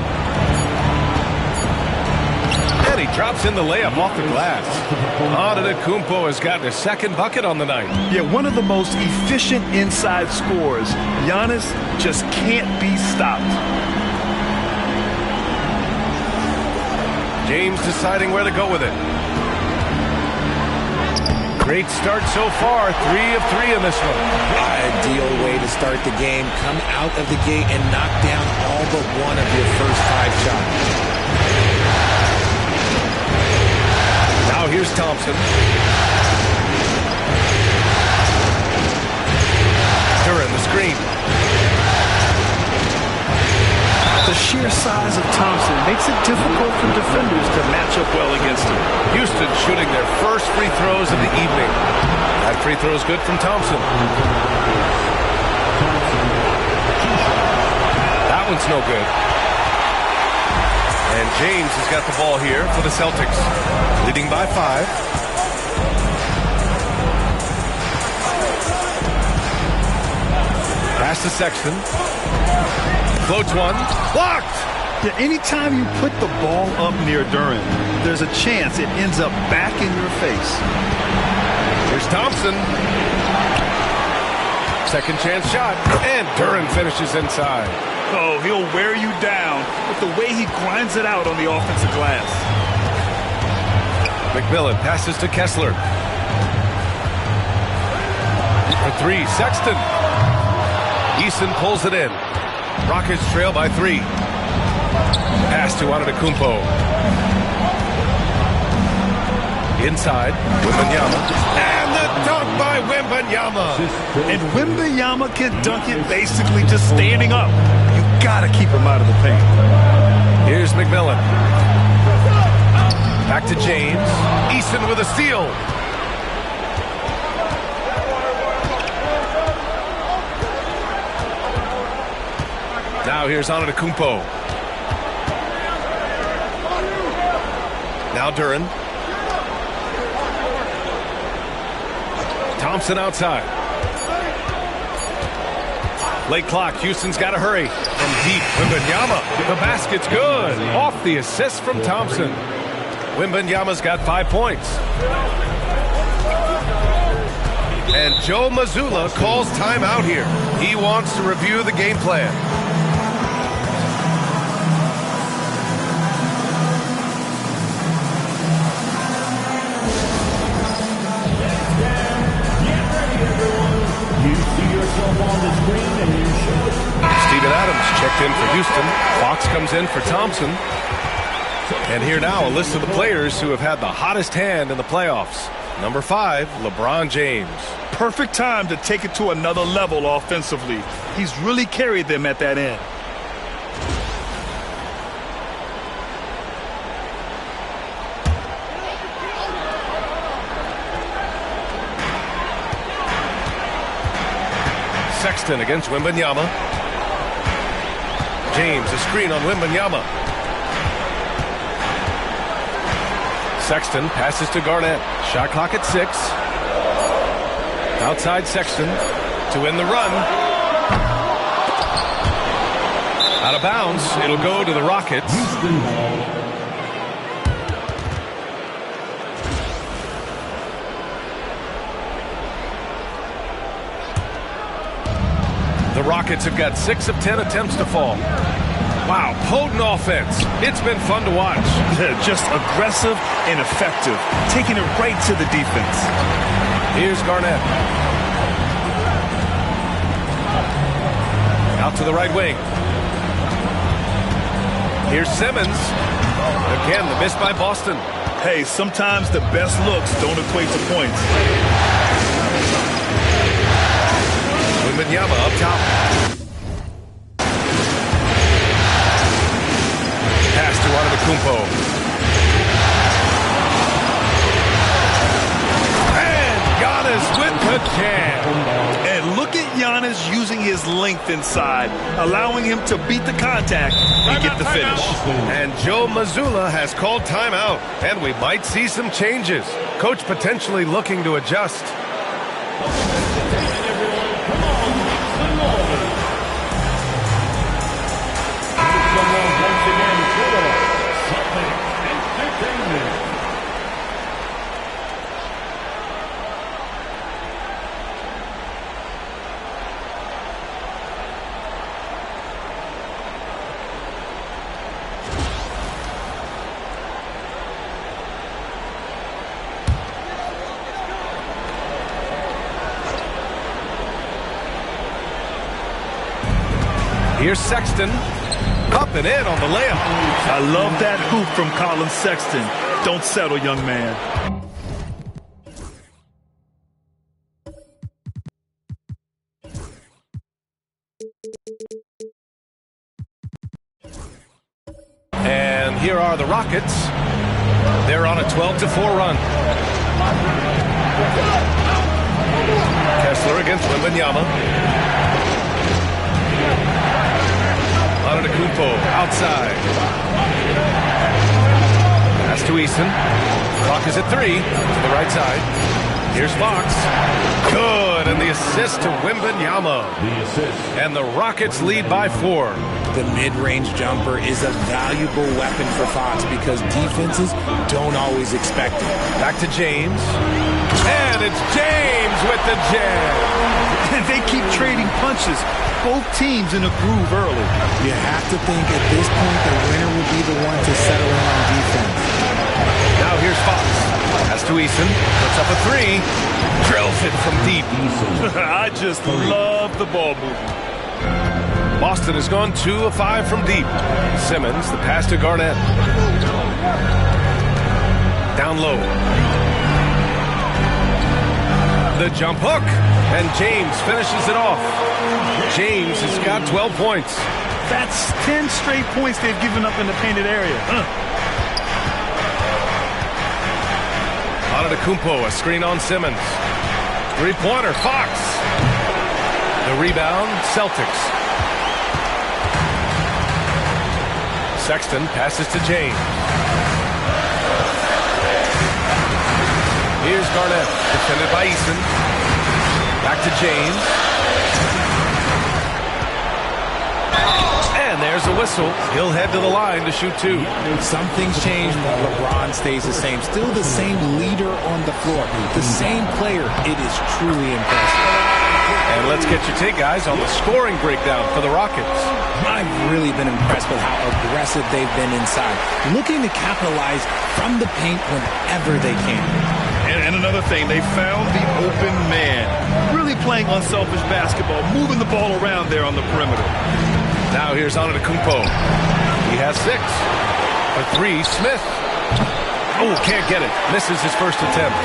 And he drops in the layup off the glass. Antetokounmpo has gotten a second bucket on the night. Yeah, one of the most efficient inside scorers. Giannis just can't be stopped. James deciding where to go with it. Great start so far. 3 of 3 in this one. Ideal way to start the game. Come out of the gate and knock down all but one of your first 5 shots. Now here's Thompson. Duran, the screen. The sheer size of Thompson makes it difficult for defenders to match up well against him. Houston shooting their first free throws of the evening. That free throw is good from Thompson. That one's no good. And James has got the ball here for the Celtics, leading by 5. Pass to Sexton. Floats one. Blocked! Yeah, anytime you put the ball up near Duran, there's a chance it ends up back in your face. Here's Thompson. Second chance shot. And Duran finishes inside. Oh, he'll wear you down with the way he grinds it out on the offensive glass. McMillan passes to Kessler. For 3, Sexton. Eason pulls it in. Rockets trail by 3. Pass to Antetokounmpo. Inside, Wembanyama. And the dunk by Wembanyama. And Wembanyama can dunk it basically just standing up. You gotta keep him out of the paint. Here's McMillan. Back to James. Eason with a steal. Now here's Antetokounmpo. Now Duran. Thompson outside. Late clock. Houston's got to hurry. From deep, Wembanyama. The basket's good. Off the assist from Thompson. Wembanyama's got 5 points. And Joe Mazzulla calls timeout here. He wants to review the game plan. Steven Adams checked in for Houston. Fox comes in for Thompson. And here now, a list of the players who have had the hottest hand in the playoffs. Number 5, LeBron James. Perfect time to take it to another level offensively. He's really carried them at that end. Sexton against Wembanyama. James, a screen on Wembanyama. Sexton passes to Garnett. Shot clock at 6. Outside Sexton to win the run. Out of bounds. It'll go to the Rockets. The Rockets have got 6 of 10 attempts to fall. Wow, potent offense. It's been fun to watch. Just aggressive and effective, taking it right to the defense. Here's Garnett. Out to the right wing. Here's Simmons. Again, the miss by Boston. Hey, sometimes the best looks don't equate to points. Wembanyama up top. Pass to Antetokounmpo. And Giannis with the jam. And look at Giannis using his length inside, allowing him to beat the contact and get the finish. And Joe Mazzulla has called timeout, and we might see some changes. Coach potentially looking to adjust. Here's Sexton. Up and in on the layup. I love that hoop from Colin Sexton. Don't settle, young man. And here are the Rockets. They're on a 12-4 run. Kessler against Wembanyama. Antetokounmpo outside. Pass to Eason. Clock is at 3 to the right side. Here's Fox. Good, and the assist to Wembanyama. And the Rockets lead by 4. The mid-range jumper is a valuable weapon for Fox because defenses don't always expect it. Back to James. And it's James with the jam. They keep trading punches. Both teams in a groove early. You have to think at this point the winner will be the one to settle in on defense. Now here's Fox. Pass to Eason. Puts up a 3. Drills it from deep. I just love the ball movement. Boston has gone 2 of 5 from deep. Simmons, the pass to Garnett. Down low. The jump hook. And James finishes it off. James has got 12 points. That's 10 straight points they've given up in the painted area. Antetokounmpo, a screen on Simmons. Three-pointer, Fox. The rebound, Celtics. Sexton passes to James. Here's Garnett, defended by Eason. Back to James. And there's a whistle. He'll head to the line to shoot 2. Something's changed, but LeBron stays the same. Still the same leader on the floor. The same player. It is truly impressive. And let's get your take, guys, on the scoring breakdown for the Rockets. I've really been impressed with how aggressive they've been inside, looking to capitalize from the paint whenever they can. And another thing, they found the open man. Really playing unselfish basketball, moving the ball around there on the perimeter. Now here's Antetokounmpo. He has 6. For 3, Smith. Oh, can't get it. Misses his first attempt.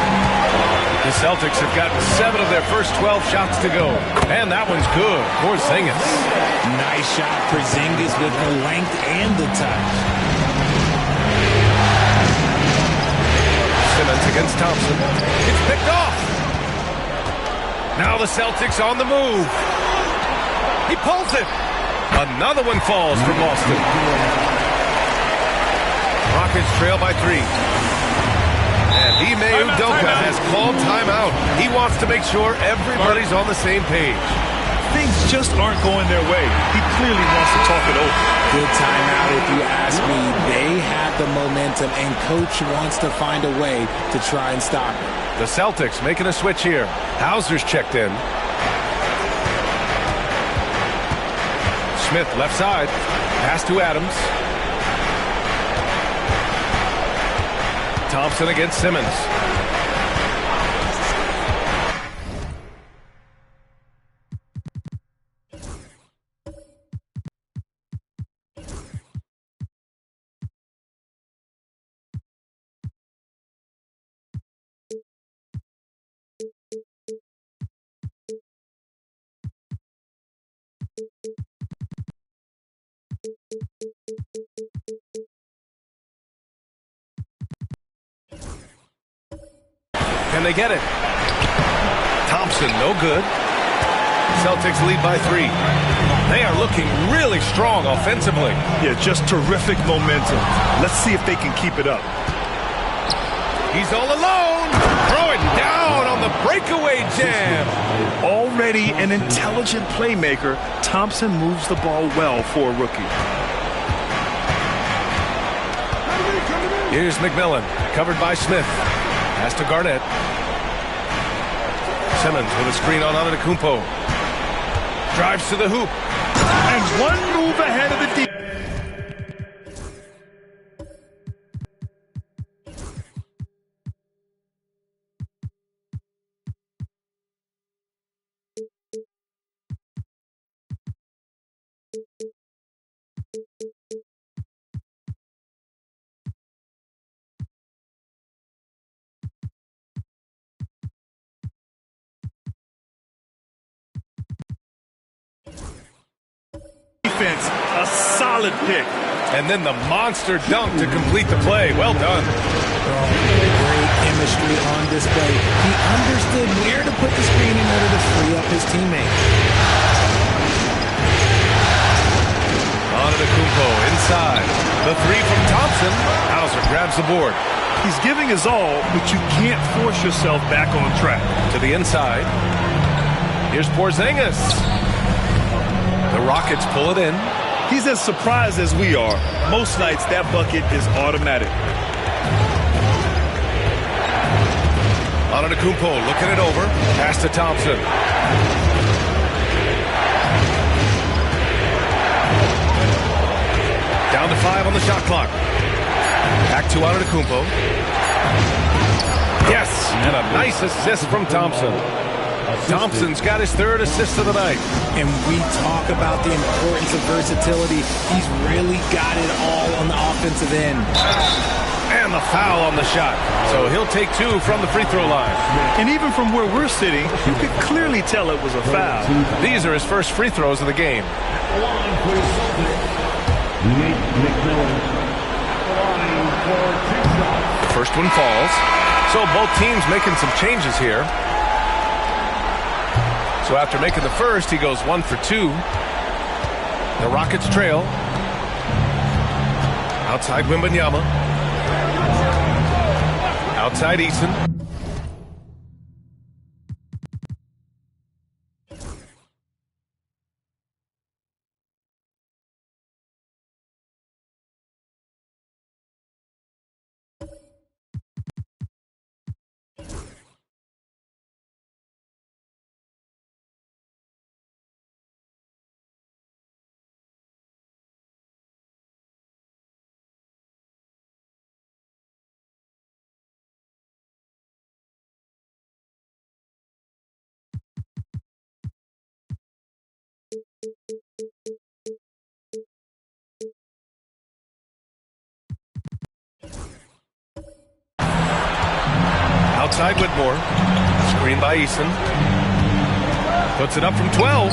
The Celtics have gotten 7 of their first 12 shots to go. And that one's good. Porzingis. Nice shot. Porzingis with the length and the touch. Simmons against Thompson. It's picked off. Now the Celtics on the move. He pulls it. Another one falls for Boston. Rockets trail by 3. And Ime Udoka has called timeout. He wants to make sure everybody's on the same page. Things just aren't going their way. He clearly wants to talk it over. Good timeout if you ask me. They have the momentum, and Coach wants to find a way to try and stop it. The Celtics making a switch here. Hauser's checked in. Smith left side. Pass to Adams. Thompson against Simmons. Can they get it? Thompson, no good. Celtics lead by 3. They are looking really strong offensively. Yeah, just terrific momentum. Let's see if they can keep it up. He's all alone. Throw it down on the breakaway jam. Already an intelligent playmaker, Thompson moves the ball well for a rookie. Here's McMillan, covered by Smith. Pass to Garnett. Simmons with a screen on Antetokounmpo. Drives to the hoop. And one move ahead of the defense. A solid pick. And then the monster dunk to complete the play. Well done. Great chemistry on display. He understood where to put the screen in order to free up his teammate. Antetokounmpo inside. The 3 from Thompson. Hauser grabs the board. He's giving his all, but you can't force yourself back on track. To the inside. Here's Porzingis. The Rockets pull it in. He's as surprised as we are. Most nights, that bucket is automatic. Antetokounmpo looking it over. Pass to Thompson. Down to 5 on the shot clock. Back to Antetokounmpo. Yes, and a nice assist from Thompson. Thompson's got his 3rd assist of the night. And we talk about the importance of versatility. He's really got it all on the offensive end. And the foul on the shot. So he'll take 2 from the free throw line. And even from where we're sitting, you could clearly tell it was a foul. These are his first free throws of the game. First one falls. So both teams making some changes here. So after making the first, he goes 1 for 2. The Rockets trail. Outside Wembanyama. Outside Eason. Outside Whitmore. Screen by Eason. Puts it up from 12.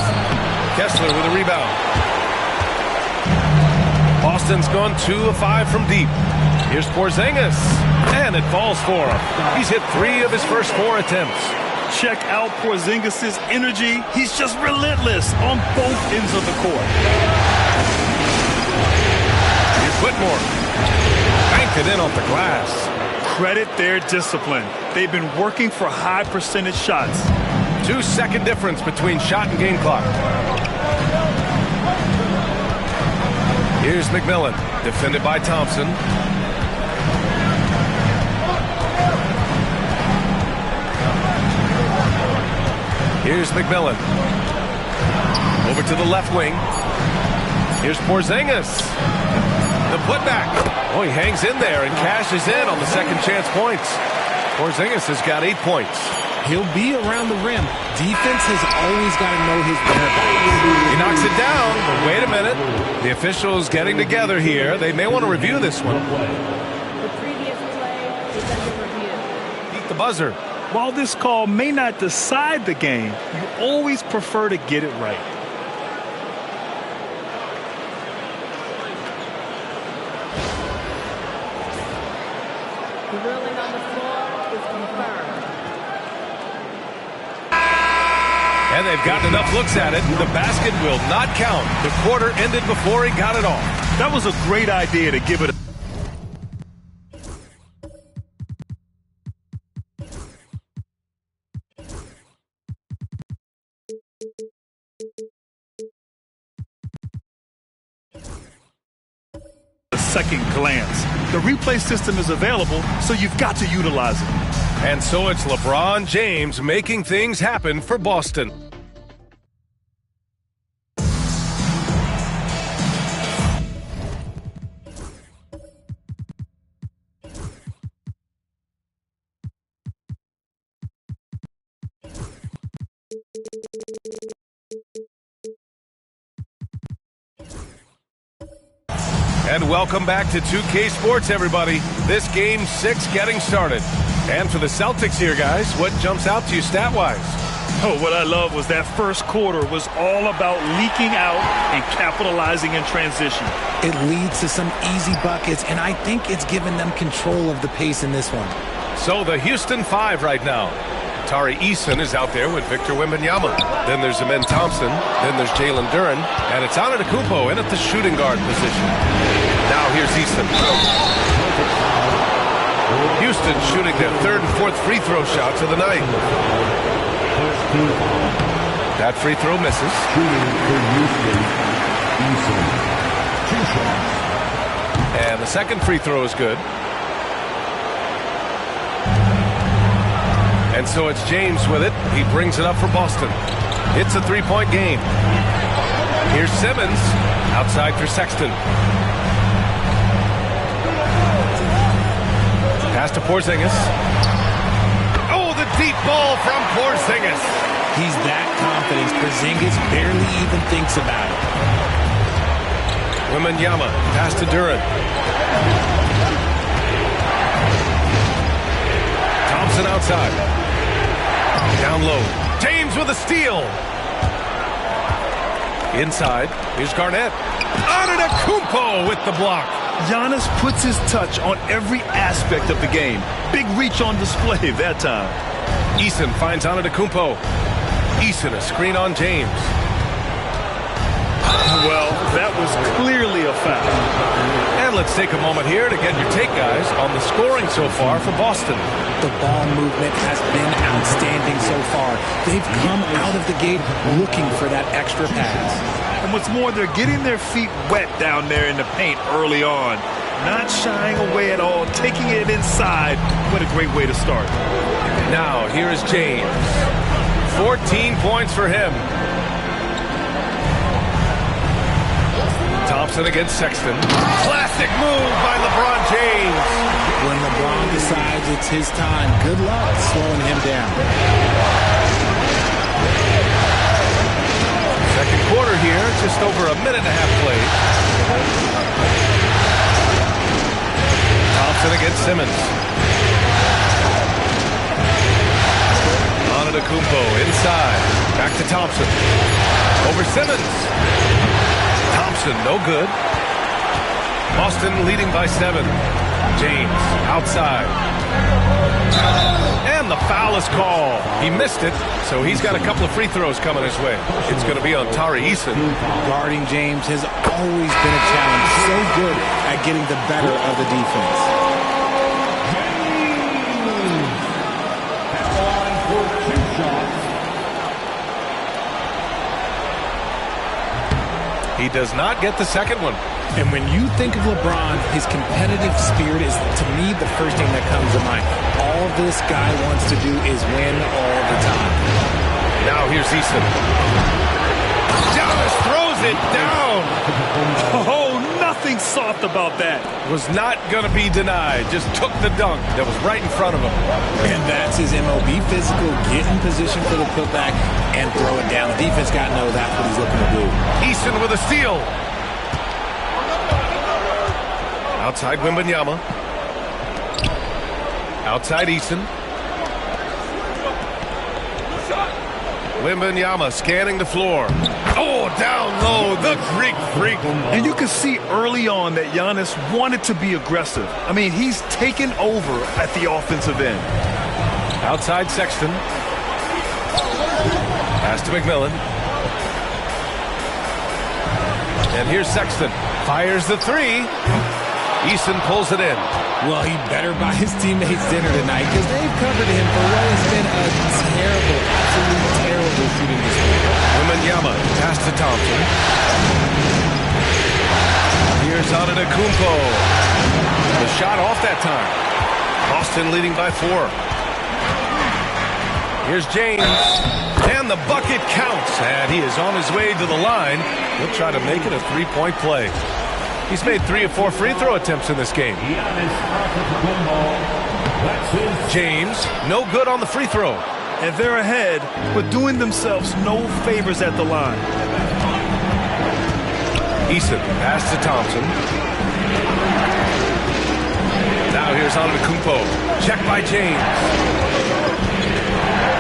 Kessler with a rebound. Boston's gone 2 of 5 from deep. Here's Porzingis. And it falls for him. He's hit 3 of his first 4 attempts. Check out Porzingis' energy. He's just relentless on both ends of the court. Here's Whitmore. Banked it in off the glass. Credit their discipline. They've been working for high percentage shots. 2-second difference between shot and game clock. Here's McMillan, defended by Thompson. Here's McMillan. Over to the left wing. Here's Porzingis. The putback. Oh, he hangs in there and cashes in on the second chance points. Porzingis has got 8 points. He'll be around the rim. Defense has always got to know his whereabouts. He knocks it down, but wait a minute. The officials getting together here. They may want to review this one. The previous play is under review. Beat the buzzer. While this call may not decide the game, you always prefer to get it right. The ruling on the floor is confirmed. And they've gotten enough looks at it. The basket will not count. The quarter ended before he got it off. That was a great idea to give it a second glance. The replay system is available, so you've got to utilize it. And so it's LeBron James making things happen for Boston. And welcome back to 2K Sports, everybody. This Game 6 getting started. And for the Celtics here, guys, what jumps out to you stat-wise? Oh, what I love was that first quarter was all about leaking out and capitalizing in transition. It leads to some easy buckets, and I think it's given them control of the pace in this one. So the Houston 5 right now. Tari Eason is out there with Victor Wembanyama. Then there's Amen Thompson. Then there's Jalen Duren. And it's Antetokounmpo in at the shooting guard position. Now here's Eason. Houston shooting their third and fourth free throw shots of the night. That free throw misses. And the second free throw is good. And so it's James with it. He brings it up for Boston. It's a three-point game. Here's Simmons outside for Sexton. Pass to Porzingis. Oh, the deep ball from Porzingis. He's that confident. Porzingis barely even thinks about it. Wembanyama, pass to Duren. Thompson outside. Down low. James with a steal. Inside. Here's Garnett. Antetokounmpo with the block. Giannis puts his touch on every aspect of the game. Big reach on display that time. Eason finds Antetokounmpo. Eason a screen on James. Well, that was clearly a foul. And let's take a moment here to get your take, guys, on the scoring so far for Boston. The ball movement has been outstanding so far. They've come out of the gate looking for that extra pass. And what's more, they're getting their feet wet down there in the paint early on. Not shying away at all, taking it inside. What a great way to start. Now, here is James. 14 points for him. Thompson against Sexton. Classic move by LeBron James. When LeBron decides it's his time, good luck slowing him down. Second quarter here, just over a minute and a half played. Thompson against Simmons. Antetokounmpo inside. Back to Thompson. Over Simmons. Thompson, no good. Boston leading by 7. James outside. And the foul is called. He missed it, so he's got a couple of free throws coming his way. It's going to be on Tari Eason. Guarding James has always been a challenge. So good at getting the better of the defense. He does not get the second one. And when you think of LeBron, his competitive spirit is, to me, the first thing that comes to mind. All this guy wants to do is win all the time. Now here's Eason. Giannis throws it down. Oh, nothing soft about that. Was not going to be denied. Just took the dunk that was right in front of him. And that's his MO. Be physical, get in position for the putback, and throw it down. The defense got to know that's what he's looking to do. Eason with a steal. Outside Wembanyama. Outside Eason. Wembanyama scanning the floor. Oh, down low, the Greek freak. And you can see early on that Giannis wanted to be aggressive. I mean, he's taken over at the offensive end. Outside Sexton. Pass to McMillan. And here's Sexton. Fires the three. Eason pulls it in. Well, he better buy his teammates dinner tonight because they've covered him for what has been a terrible, absolutely terrible shooting display. Wembanyama, pass to Thompson. Here's Antetokounmpo. The shot off that time. Boston leading by 4. Here's James. And the bucket counts. And he is on his way to the line. He'll try to make it a three-point play. He's made 3 of 4 free throw attempts in this game. James, no good on the free throw. And they're ahead, but doing themselves no favors at the line. Eason, pass to Thompson. Now here's Antetokounmpo. Check by James.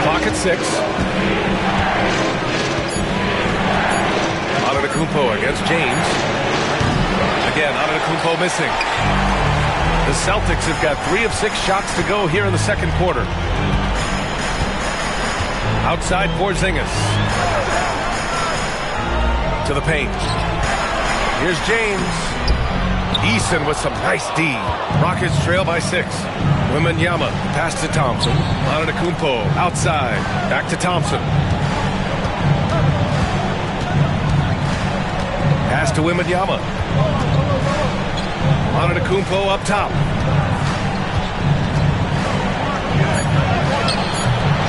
Clock at 6. Antetokounmpo against James. Again, Antetokounmpo missing. The Celtics have got 3 of 6 shots to go here in the second quarter. Outside Porzingis. To the paint. Here's James. Eason with some nice D. Rockets trail by 6. Wembanyama, pass to Thompson. Antetokounmpo outside. Back to Thompson. Pass to Wembanyama. Antetokounmpo up top.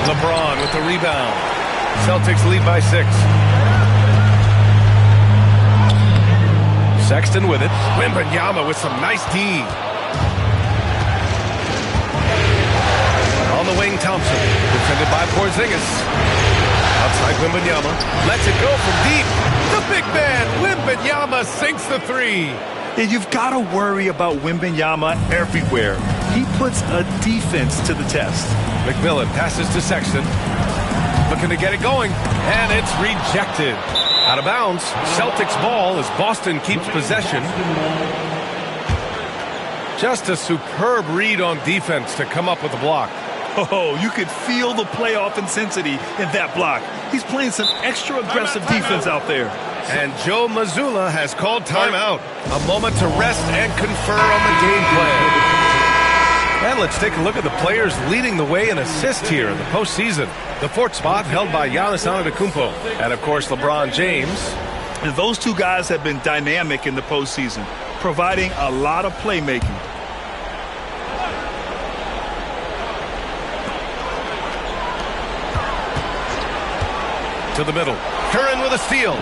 LeBron with the rebound. Celtics lead by 6. Sexton with it. Wembanyama with some nice D. On the wing, Thompson. Defended by Porzingis. Outside Wembanyama. Lets it go from deep. The big man, Wembanyama, sinks the 3. And you've got to worry about Wembanyama everywhere. He puts a defense to the test. McMillan passes to Sexton. Looking to get it going. And it's rejected. Out of bounds. Celtics ball as Boston keeps possession. Just a superb read on defense to come up with the block. Oh, you could feel the playoff intensity in that block. He's playing some extra aggressive defense out there. And Joe Mazzulla has called timeout. A moment to rest and confer on the game plan. And let's take a look at the players leading the way in assists here in the postseason. The 4th spot held by Giannis Antetokounmpo. And, of course, LeBron James. And those two guys have been dynamic in the postseason, providing a lot of playmaking. To the middle. Curran with a steal.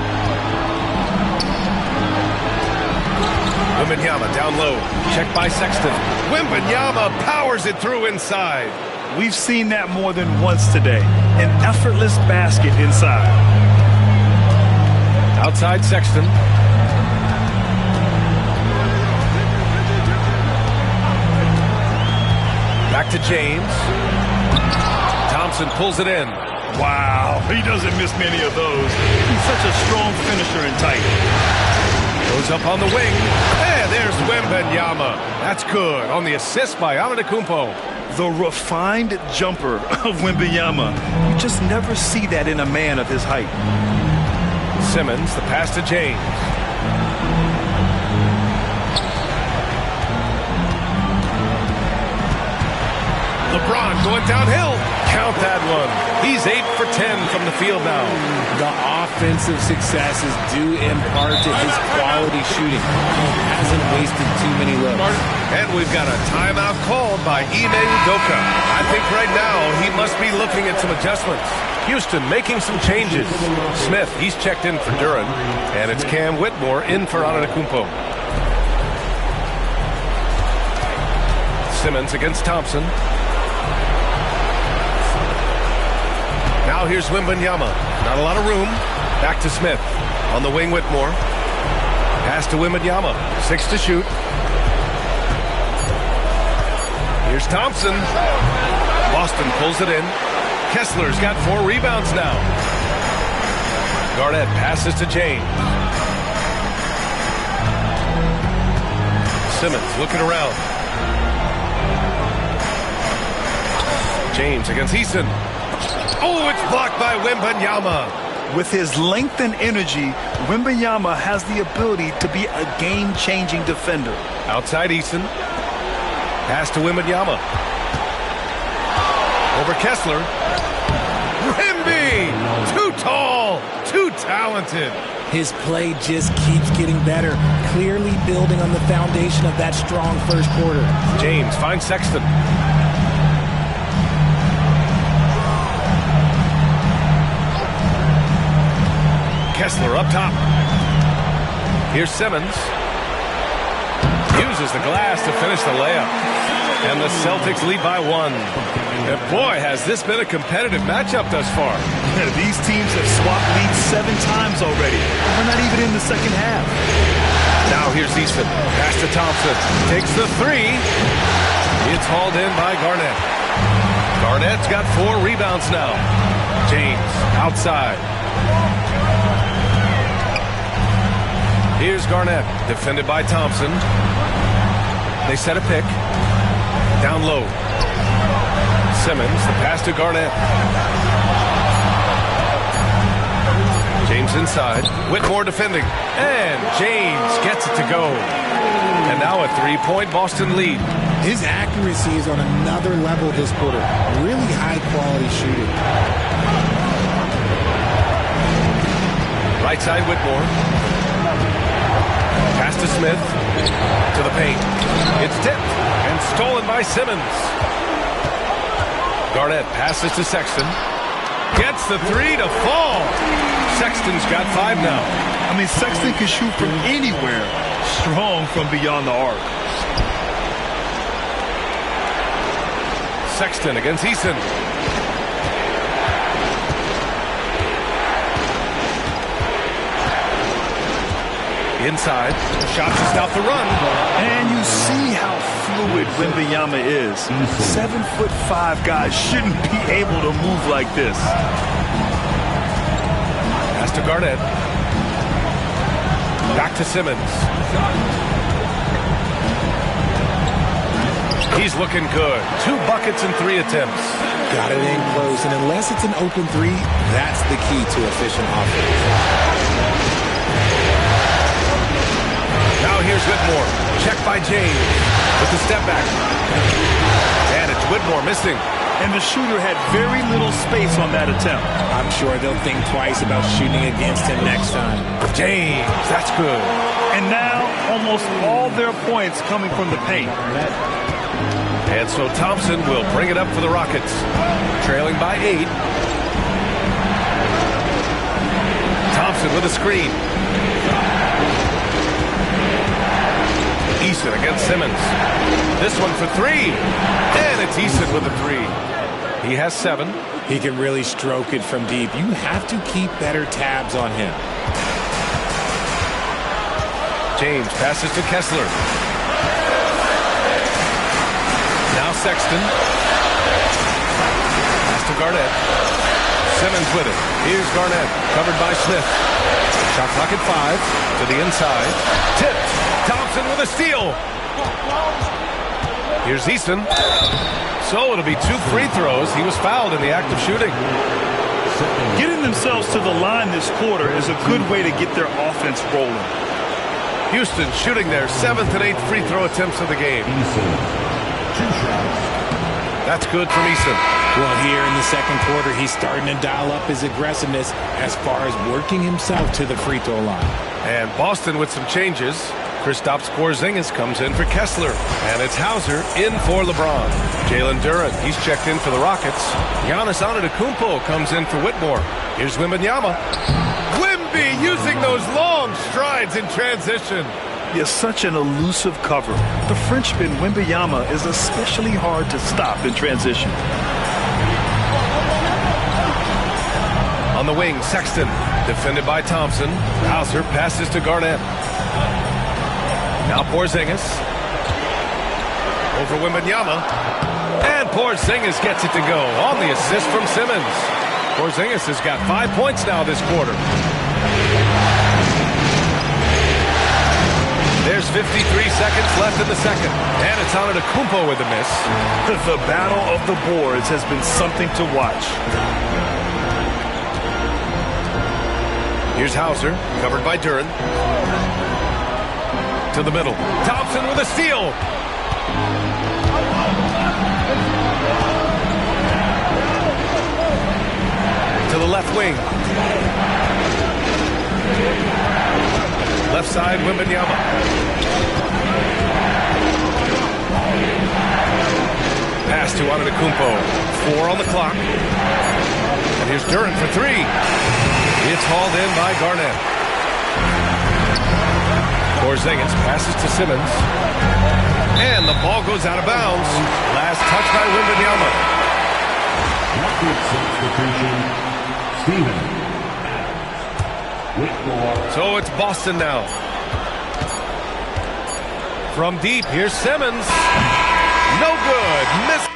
Wembanyama down low. Checked by Sexton. Wembanyama powers it through inside. We've seen that more than once today. An effortless basket inside. Outside Sexton. Back to James. Thompson pulls it in. Wow, he doesn't miss many of those. He's such a strong finisher and tight. Goes up on the wing. And there's Wembanyama. That's good on the assist by Antetokounmpo. The refined jumper of Wembanyama. You just never see that in a man of his height. Simmons, the pass to James. LeBron going downhill. Count that one. He's 8 for 10 from the field now. The offensive success is due in part to his quality shooting. He hasn't wasted too many looks. And we've got a timeout called by Ime Udoka. I think right now he must be looking at some adjustments. Houston making some changes. Smith, he's checked in for Duren. And it's Cam Whitmore in for Antetokounmpo. Simmons against Thompson. Now here's Wembanyama. Not a lot of room. Back to Smith. On the wing, Whitmore. Pass to Wembanyama. 6 to shoot. Here's Thompson. Boston pulls it in. Kessler's got 4 rebounds now. Garnett passes to James. Simmons looking around. James against Eason. Oh, it's blocked by Wembanyama. With his length and energy, Wembanyama has the ability to be a game-changing defender. Outside Eason. Pass to Wembanyama. Over Kessler. Wemby! Too tall, too talented. His play just keeps getting better, clearly building on the foundation of that strong first quarter. James finds Sexton. Kessler up top. Here's Simmons. Uses the glass to finish the layup. And the Celtics lead by 1. And boy, has this been a competitive matchup thus far. These teams have swapped leads 7 times already. We're not even in the second half. Now here's Easton. Pass to Thompson. Takes the 3. It's hauled in by Garnett. Garnett's got 4 rebounds now. James outside. Here's Garnett, defended by Thompson. They set a pick. Down low. Simmons, the pass to Garnett. James inside. Whitmore defending. And James gets it to go. And now a 3-point Boston lead. His accuracy is on another level this quarter. Really high-quality shooting. Right side, Whitmore. Pass to Smith. To the paint. It's tipped and stolen by Simmons. Garnett passes to Sexton. Gets the 3 to fall. Sexton's got 5 now. I mean, Sexton can shoot from anywhere. Strong from beyond the arc. Sexton against Eason. Inside. Shot to stop the run. And you see how fluid Wembanyama is. 7'5" guys shouldn't be able to move like this. Pass to Garnett. Back to Simmons. He's looking good. 2 buckets and 3 attempts. Got it in close, and unless it's an open 3, that's the key to efficient offense. Now here's Whitmore. Checked by James with the step back. And it's Whitmore missing. And the shooter had very little space on that attempt. I'm sure they'll think twice about shooting against him next time. James, that's good. And now almost all their points coming from the paint. And so Thompson will bring it up for the Rockets. Trailing by 8. Thompson with a screen. Eason against Simmons. This one for 3. And it's Eason with a 3. He has 7. He can really stroke it from deep. You have to keep better tabs on him. James passes to Kessler. Now Sexton. Pass to Garnett. Simmons with it. Here's Garnett, covered by Smith. Shot clock at 5. To the inside. Tipped. Thompson with a steal. Here's Eason. So it'll be 2 free throws. He was fouled in the act of shooting. Getting themselves to the line this quarter is a good way to get their offense rolling. Houston shooting their 7th and 8th free throw attempts of the game. That's good from Eason. Well, here in the second quarter, he's starting to dial up his aggressiveness as far as working himself to the free throw line. And Boston with some changes. Kristaps Porzingis comes in for Kessler. And it's Hauser in for LeBron. Jalen Duren, he's checked in for the Rockets. Giannis Antetokounmpo comes in for Whitmore. Here's Wembanyama. Wemby using those long strides in transition. He is such an elusive cover. The Frenchman Wembanyama is especially hard to stop in transition. On the wing, Sexton, defended by Thompson. Hauser passes to Garnett. Now Porzingis. Over Wembanyama. And Porzingis gets it to go on the assist from Simmons. Porzingis has got 5 points now this quarter. There's 53 seconds left in the second. And it's Antetokounmpo with a miss. The battle of the boards has been something to watch. Here's Hauser, covered by Duren. To the middle. Thompson with a steal. To the left wing. Left side, Wembanyama. Pass to Antetokounmpo. 4 on the clock. And here's Duren for 3. It's hauled in by Garnett. Porzingis passes to Simmons. And the ball goes out of bounds. Last touch by Wembanyama. So it's Boston now. From deep, here's Simmons. No good. Miss.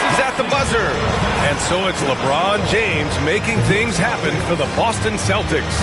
At the buzzer. And so it's LeBron James making things happen for the Boston Celtics.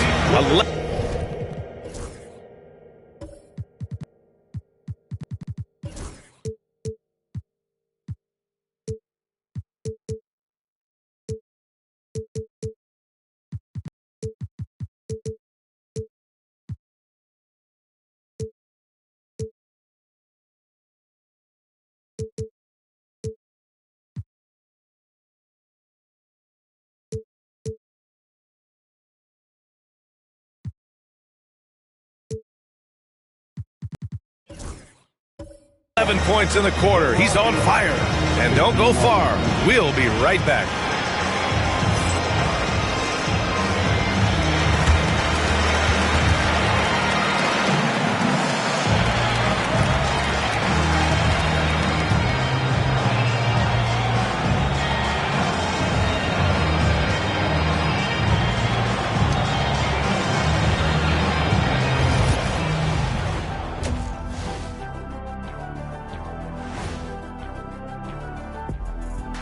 Points in the quarter. He's on fire. And don't go far. We'll be right back.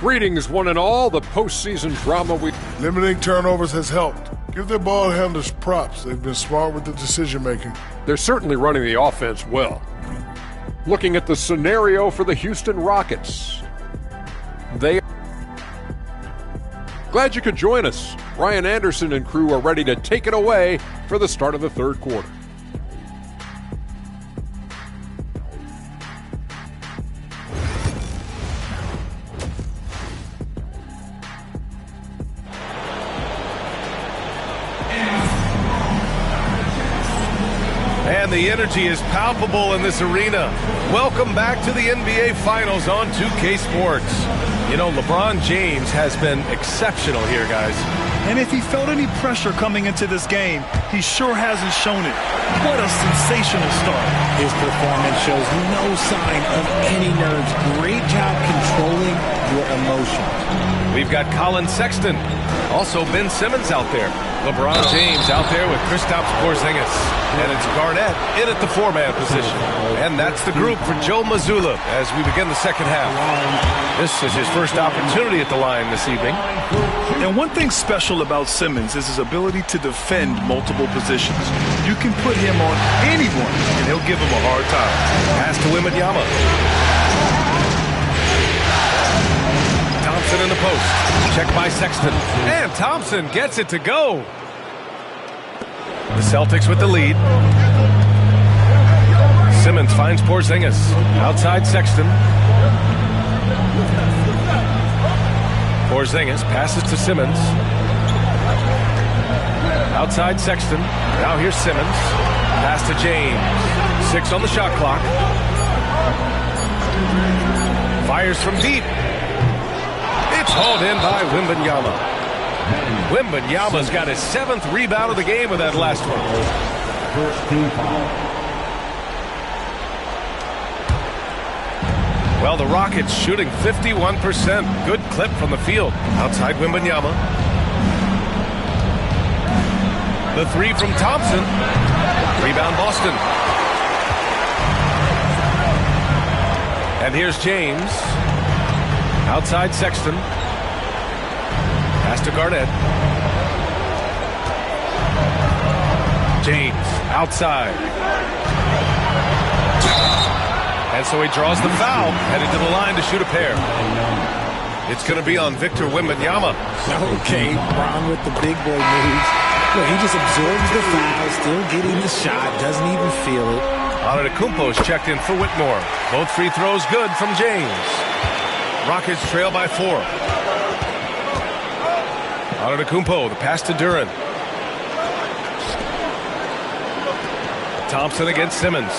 Greetings, one and all. The postseason drama Limiting turnovers has helped. Give their ball handlers props. They've been smart with the decision-making. They're certainly running the offense well. Looking at the scenario for the Houston Rockets. Glad you could join us. Ryan Anderson and crew are ready to take it away for the start of the third quarter. And the energy is palpable in this arena. Welcome back to the NBA Finals on 2K Sports. You know, LeBron James has been exceptional here, guys. And if he felt any pressure coming into this game, he sure hasn't shown it. What a sensational start. His performance shows no sign of any nerves. Great job controlling your emotions. We've got Colin Sexton. Also Ben Simmons out there. LeBron James out there with Kristaps Porzingis. And it's Garnett in at the four-man position. And that's the group for Joe Mazzulla as we begin the second half. This is his first opportunity at the line this evening. And one thing special about Simmons is his ability to defend multiple positions. You can put him on anyone, and he'll give him a hard time. Pass to Wembanyama. Thompson in the post. Checked by Sexton. And Thompson gets it to go. The Celtics with the lead. Simmons finds Porzingis. Outside Sexton. Porzingis passes to Simmons. Outside Sexton. Now here's Simmons. Pass to James. 6 on the shot clock. Fires from deep. It's hauled in by Wembanyama. Wembanyama's got his 7th rebound of the game with that last one. First team foul. Well, the Rockets shooting 51%. Good clip from the field. Outside Wembanyama. The three from Thompson. Rebound Boston. And here's James. Outside Sexton. Pass to Garnett. James outside. And so he draws the foul, headed to the line to shoot a pair. It's going to be on Victor Wembanyama. Okay, Brown with the big boy moves. Look, he just absorbs the foul, still getting the shot, doesn't even feel it. Antetokounmpo's checked in for Whitmore. Both free throws good from James. Rockets trail by 4. Antetokounmpo, the pass to Duren. Thompson against Simmons.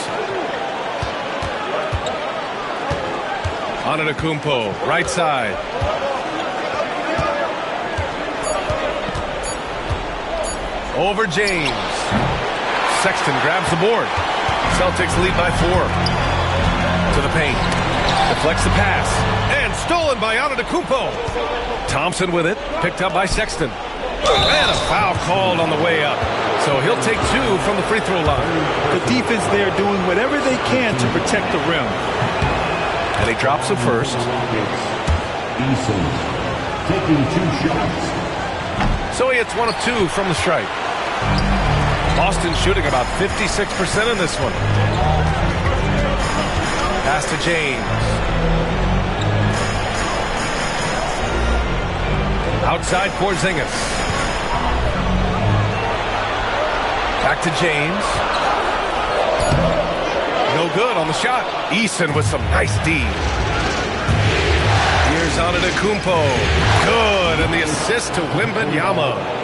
Antetokounmpo, right side. Over James. Sexton grabs the board. Celtics lead by 4. To the paint. Deflects the pass. And stolen by Antetokounmpo. Thompson with it. Picked up by Sexton. And a foul called on the way up. So he'll take 2 from the free throw line. The defense there doing whatever they can to protect the rim. And he drops the first. Eason taking 2 shots. So he hits 1 of 2 from the stripe. Boston shooting about 56% in this one. Pass to James. Outside Porzingis. Back to James. No good on the shot. Eason with some nice D. Here's Antetokounmpo. Good, and the assist to Wembanyama.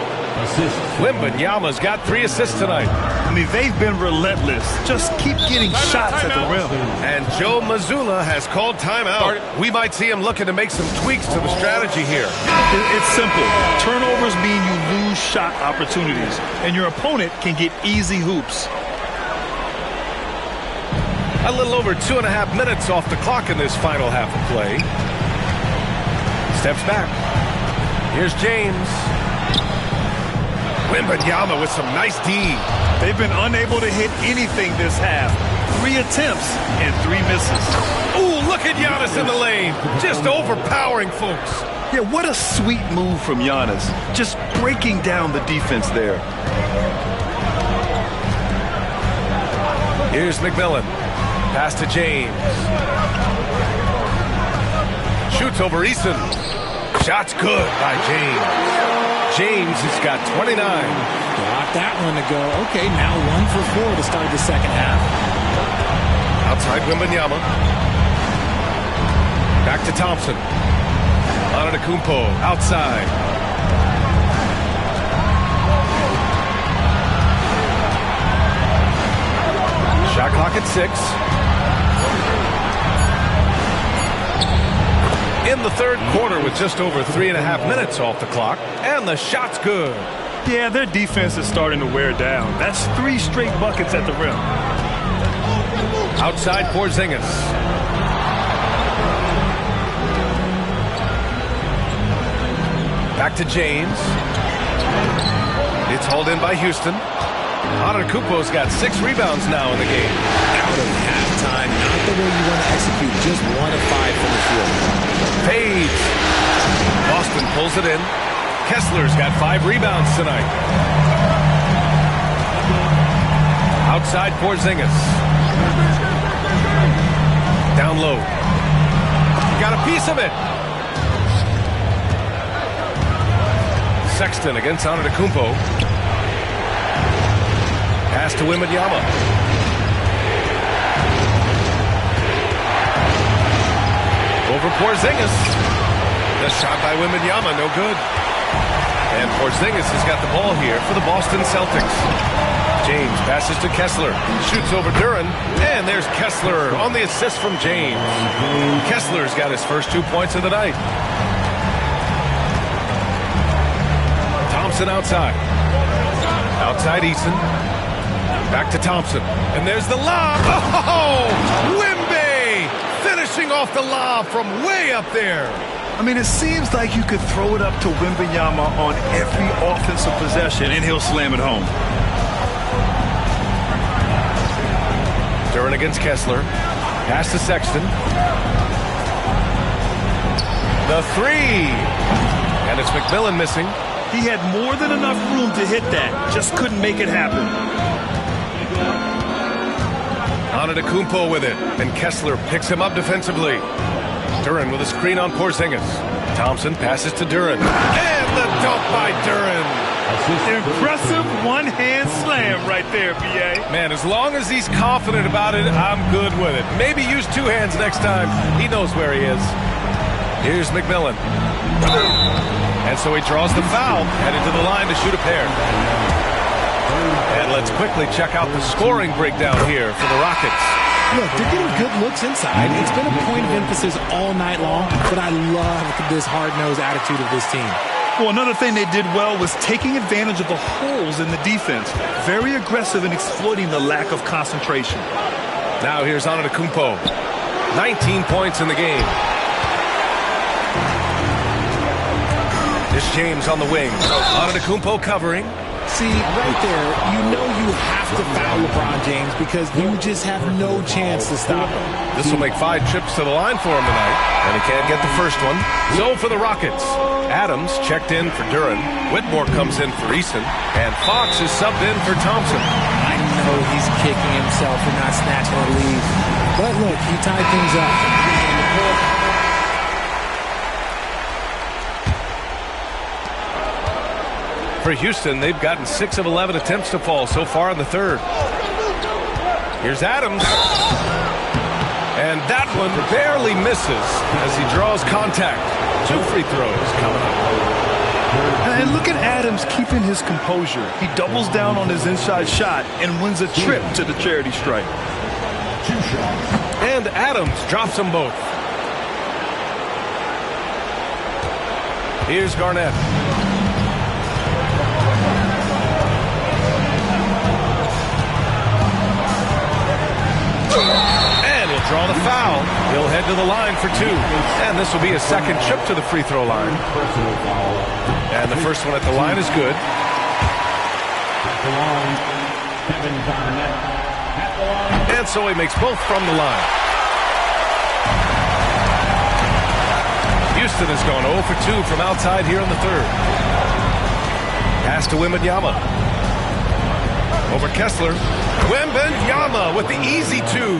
Wembanyama's got 3 assists tonight. I mean, they've been relentless. Just keep getting shots at the rim. And Joe Mazzulla has called timeout. We might see him looking to make some tweaks to the strategy here. It's simple. Turnovers mean you lose shot opportunities, and your opponent can get easy hoops. A little over 2.5 minutes off the clock in this final half of play. Steps back. Here's James. Wembanyama with some nice D. They've been unable to hit anything this half. 3 attempts and 3 misses. Ooh, look at Giannis in the lane. Just overpowering folks. Yeah, what a sweet move from Giannis. Just breaking down the defense there. Here's McMillan. Pass to James. Shoots over Eason. Shot's good by James. James has got 29. Got that one to go. Okay, now 1 for 4 to start the second half. Outside Wembanyama. Back to Thompson. Antetokounmpo outside. Shot clock at 6. In the third quarter with just over 3.5 minutes off the clock. And the shot's good. Yeah, their defense is starting to wear down. That's 3 straight buckets at the rim. Outside Porzingis. Back to James. It's hauled in by Houston. Antetokounmpo's got 6 rebounds now in the game. Out of halftime, not the way you want to execute. Just 1 of 5 from the field. Fades. Boston pulls it in. Kessler's got 5 rebounds tonight. Outside Porzingis. Down low. Got a piece of it. Sexton against Antetokounmpo. Pass to Wembanyama. Over Porzingis. The shot by Wembanyama, no good. And Porzingis has got the ball here for the Boston Celtics. James passes to Kessler. Shoots over Duren. And there's Kessler on the assist from James. Kessler's got his first 2 points of the night. Thompson outside. Outside Eason. Back to Thompson. And there's the lob. Oh! Wemby! Finishing off the lob from way up there. I mean, it seems like you could throw it up to Wembanyama on every offensive possession, and he'll slam it home. Duren against Kessler. Pass to Sexton. The 3. And it's McMillan missing. He had more than enough room to hit that. Just couldn't make it happen. Antetokounmpo with it. And Kessler picks him up defensively. Duren with a screen on Porzingis. Thompson passes to Duren. And the dunk by Duren. Impressive one-hand slam right there, B.A. Man, as long as he's confident about it, I'm good with it. Maybe use 2 hands next time. He knows where he is. Here's McMillan. And so he draws the foul, headed to the line to shoot a pair. And let's quickly check out the scoring breakdown here for the Rockets. Look, they're getting good looks inside. It's been a point of emphasis all night long, but I love this hard-nosed attitude of this team. Well, another thing they did well was taking advantage of the holes in the defense. Very aggressive in exploiting the lack of concentration. Now here's Antetokounmpo. 19 points in the game. This James on the wing. Antetokounmpo covering. See, right there, you know you have to foul LeBron James because you just have no chance to stop him. This will make 5 trips to the line for him tonight, and he can't get the first one. So for the Rockets, Adams checked in for Duren. Whitmore comes in for Eason, and Fox is subbed in for Thompson. I know he's kicking himself for not snatching a lead, but look, he tied things up. For Houston, they've gotten 6 of 11 attempts to fall so far in the third. Here's Adams. And that one barely misses as he draws contact. 2 free throws coming up. And look at Adams keeping his composure. He doubles down on his inside shot and wins a trip to the charity stripe. And Adams drops them both. Here's Garnett. And he'll draw the foul. He'll head to the line for 2. And this will be a second trip to the free throw line. And the first one at the line is good. And so he makes both from the line. Houston has gone 0 for 2 from outside here in the third. Pass to Wembanyama. Over Kessler. Wembanyama with the easy 2.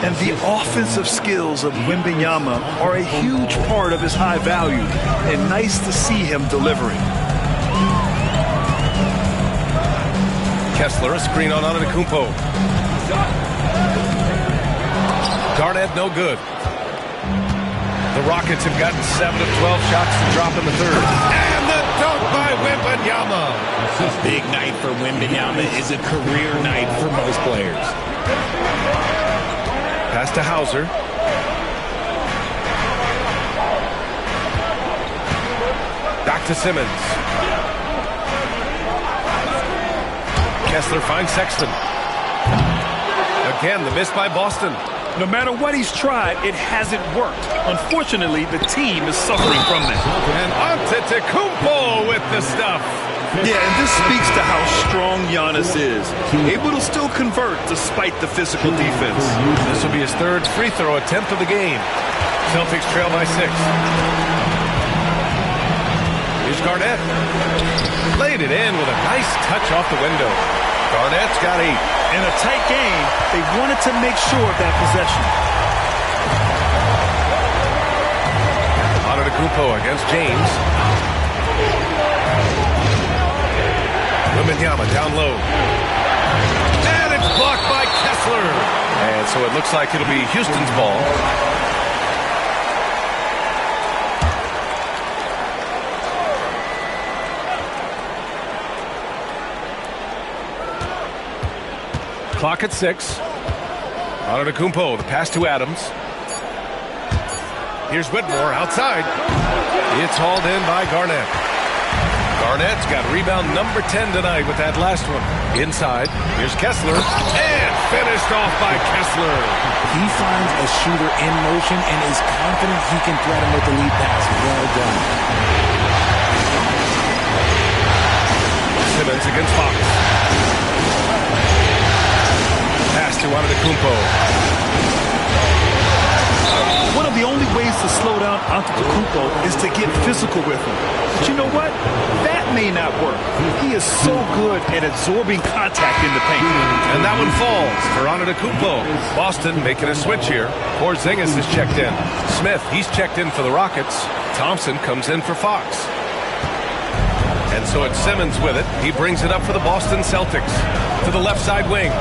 And the offensive skills of Wembanyama are a huge part of his high value, and nice to see him delivering. Kessler, a screen on Antetokounmpo. Garnett, no good. The Rockets have gotten 7 of 12 shots to drop in the third. And the dunk by Wembanyama. A big night for Wembanyama is a career night for most players. Pass to Hauser. Back to Simmons. Kessler finds Sexton. Again, the miss by Boston. No matter what he's tried, it hasn't worked. Unfortunately, the team is suffering from that. And Antetokounmpo with the stuff. Yeah, and this speaks to how strong Giannis is. Able to still convert despite the physical defense. This will be his third free throw attempt of the game. Celtics trail by 6. Here's Garnett. Laid it in with a nice touch off the window. Garnett's got 8. In a tight game, they wanted to make sure of that possession. Antetokounmpo against James. Wembanyama down low. And it's blocked by Kessler. And so it looks like it'll be Houston's ball. Clock at 6. Antetokounmpo, the pass to Adams. Here's Whitmore outside. It's hauled in by Garnett. Garnett's got rebound number 10 tonight with that last one. Inside, here's Kessler. And finished off by Kessler. He finds a shooter in motion and is confident he can threat him with the lead pass. Well done. Simmons against Fox. Pass to Antetokounmpo. One of the only ways to slow down Antetokounmpo is to get physical with him. But you know what? That may not work. He is so good at absorbing contact in the paint. And that one falls for Antetokounmpo. Boston making a switch here. Porzingis is checked in. Smith, he's checked in for the Rockets. Thompson comes in for Fox. And so it's Simmons with it. He brings it up for the Boston Celtics. To the left side wing.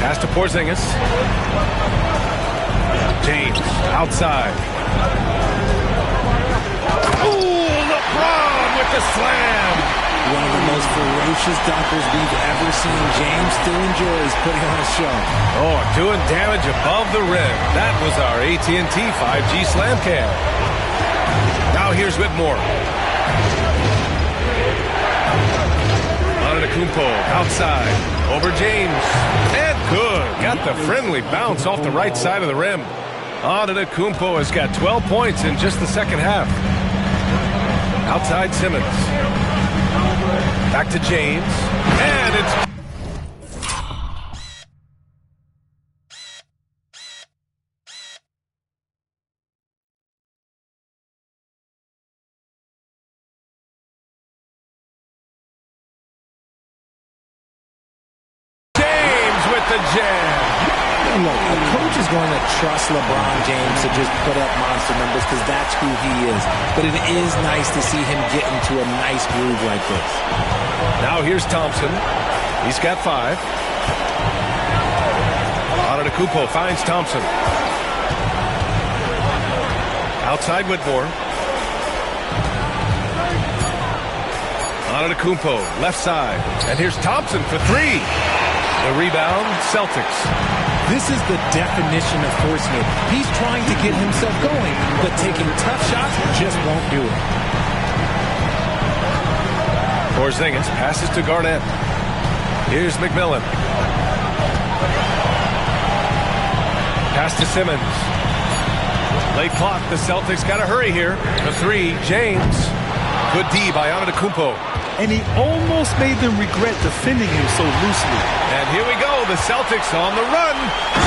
Pass to Porzingis. James outside. Ooh, LeBron with the slam. One of the most ferocious dunkers we've ever seen. James still enjoys putting on a show. Oh, doing damage above the rim. That was our AT&T 5G slam cam. Now here's Whitmore. Antetokounmpo outside. Over James. And good. Got the friendly bounce off the right side of the rim. Antetokounmpo has got 12 points in just the second half. Outside Simmons. Back to James. And it's... the jam. Look, a coach is going to trust LeBron James to just put up monster numbers because that's who he is. But it is nice to see him get into a nice groove like this. Now here's Thompson. He's got 5. Antetokounmpo finds Thompson. Outside Whitmore. Antetokounmpo, left side. And here's Thompson for 3. The rebound, Celtics. This is the definition of forcing it. He's trying to get himself going, but taking tough shots just won't do it. Porzingis passes to Garnett. Here's McMillan. Pass to Simmons. Late clock, the Celtics got to hurry here. The 3, James. Good D by Antetokounmpo. And he almost made them regret defending him so loosely. And here we go, the Celtics on the run.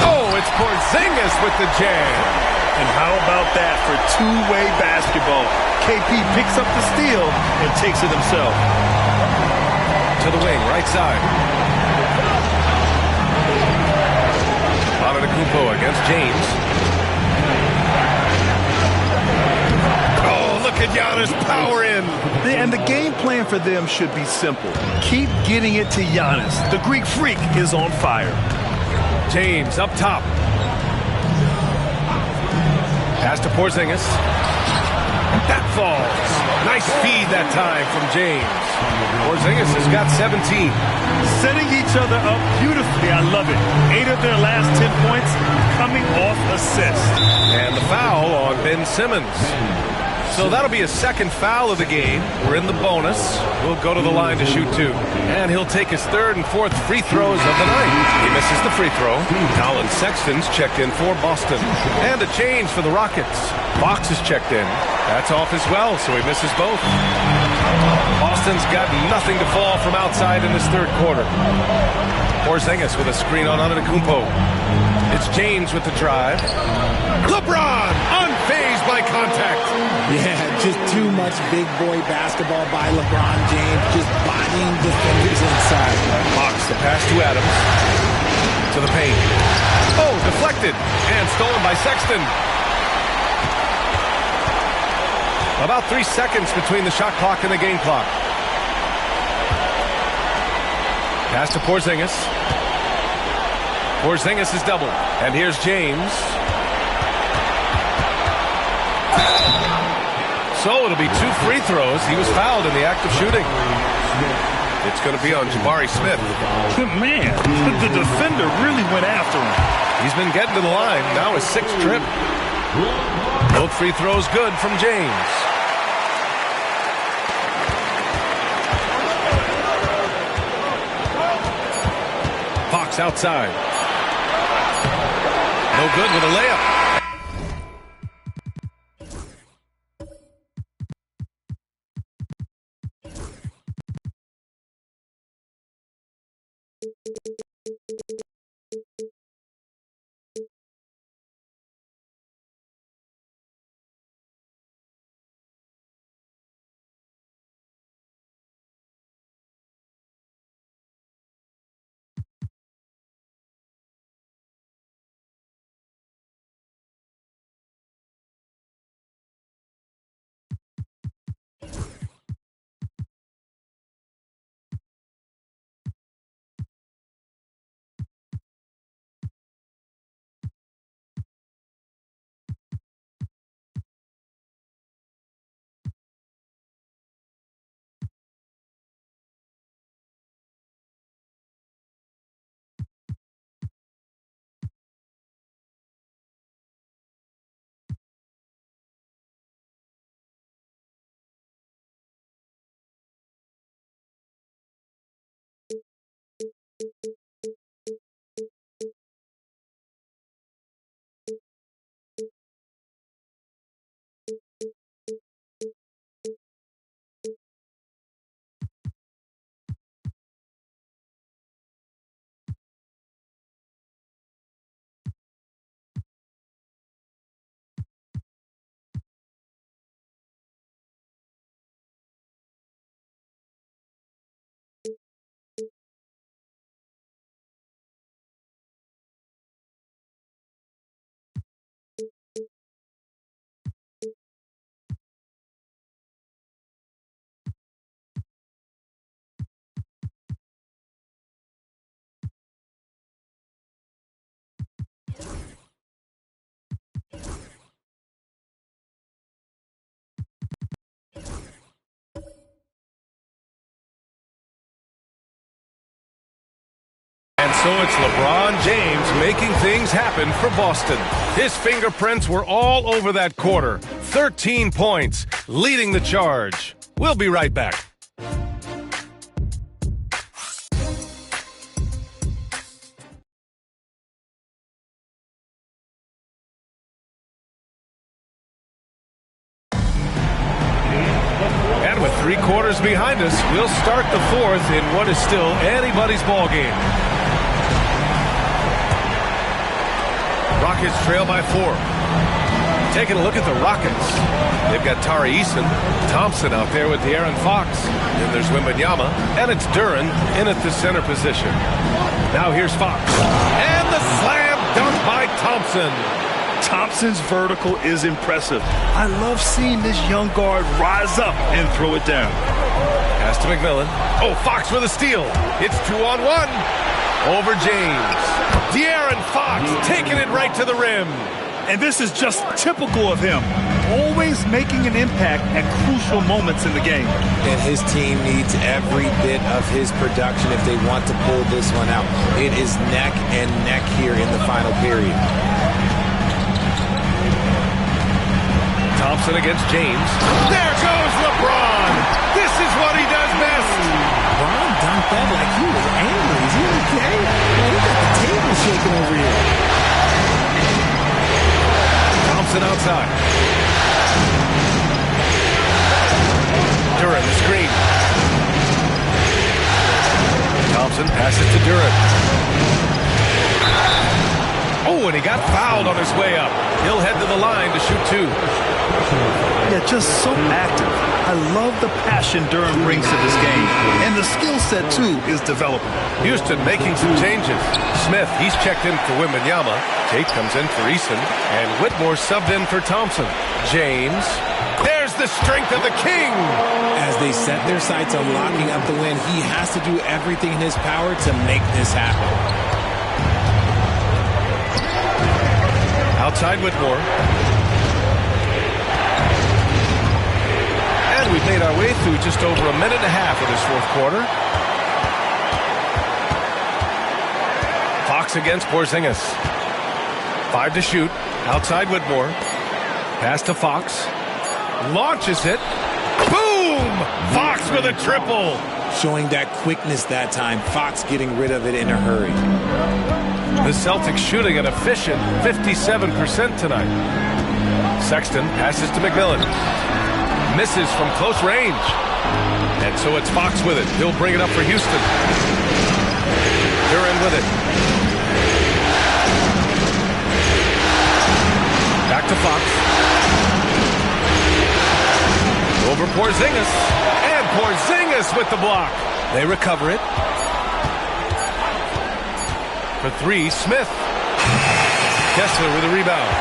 Oh, it's Porzingis with the jam. And how about that for two-way basketball? KP picks up the steal and takes it himself. To the wing, right side. Antetokounmpo against James. Oh, look at Giannis power in. And the game plan for them should be simple. Keep getting it to Giannis. The Greek freak is on fire. James up top. Pass to Porzingis. That falls. Nice feed that time from James. Porzingis has got 17. Setting each other up beautifully. I love it. 8 of their last 10 points coming off assists. And the foul on Ben Simmons. So that'll be a second foul of the game. We're in the bonus. We'll go to the line to shoot 2. And he'll take his third and fourth free throws of the night. He misses the free throw. Colin Sexton's checked in for Boston. And a change for the Rockets. Fox is checked in. That's off as well, so he misses both. Boston's got nothing to fall from outside in this third quarter. Porzingis with a screen on Antetokounmpo. It's James with the drive. LeBron unfazed by contact. Yeah, just too much big boy basketball by LeBron James, just bodying defenders inside. Fox, the pass to Adams. To the paint. Oh, deflected and stolen by Sexton. About 3 seconds between the shot clock and the game clock. Pass to Porzingis. Porzingis is doubled. And here's James. So it'll be 2 free throws. He was fouled in the act of shooting. It's going to be on Jabari Smith. Man, the defender really went after him. He's been getting to the line. Now his 6th trip. Both free throws good from James. Fox outside. No good with a layup. And so it's LeBron James making things happen for Boston. His fingerprints were all over that quarter. 13 points, leading the charge. We'll be right back. And with 3 quarters behind us, we'll start the 4th in what is still anybody's ball game. Rockets trail by 4. Taking a look at the Rockets. They've got Tari Eason, Thompson out there with De'Aaron Fox. Then there's Wembanyama, and it's Duren in at the center position. Now here's Fox. And the slam dunk by Thompson. Thompson's vertical is impressive. I love seeing this young guard rise up and throw it down. Pass to McMillan. Oh, Fox with a steal. It's 2-on-1. Over James. De'Aaron Fox taking it right to the rim. And this is just typical of him. Always making an impact at crucial moments in the game. And his team needs every bit of his production if they want to pull this one out. It is neck and neck here in the final period. Thompson against James. There goes LeBron. This is what he does best. LeBron dunked that like he was angry. Is he okay? Man, he got the table shaking over here. Thompson outside. Duren, the screen. Thompson passes to Duren. Oh, and he got fouled on his way up. He'll head to the line to shoot 2. Yeah, just so active. I love the passion Duren brings to this game. And the skill set, too, is developing. Houston making some changes. Smith, he's checked in for Wembanyama. Tate comes in for Eason. And Whitmore subbed in for Thompson. James. There's the strength of the King. As they set their sights on locking up the win, he has to do everything in his power to make this happen. Outside Whitmore. And we've made our way through just over a minute and a half of this fourth quarter. Fox against Porzingis. 5 to shoot. Outside Whitmore. Pass to Fox. Launches it. Boom! Fox with a triple. Showing that quickness that time. Fox getting rid of it in a hurry. The Celtics shooting an efficient 57% tonight. Sexton passes to McMillan. Misses from close range. And so it's Fox with it. He'll bring it up for Houston. Duren with it. Back to Fox. Over Porzingis. And Porzingis with the block. They recover it. For 3, Smith. Kessler with a rebound.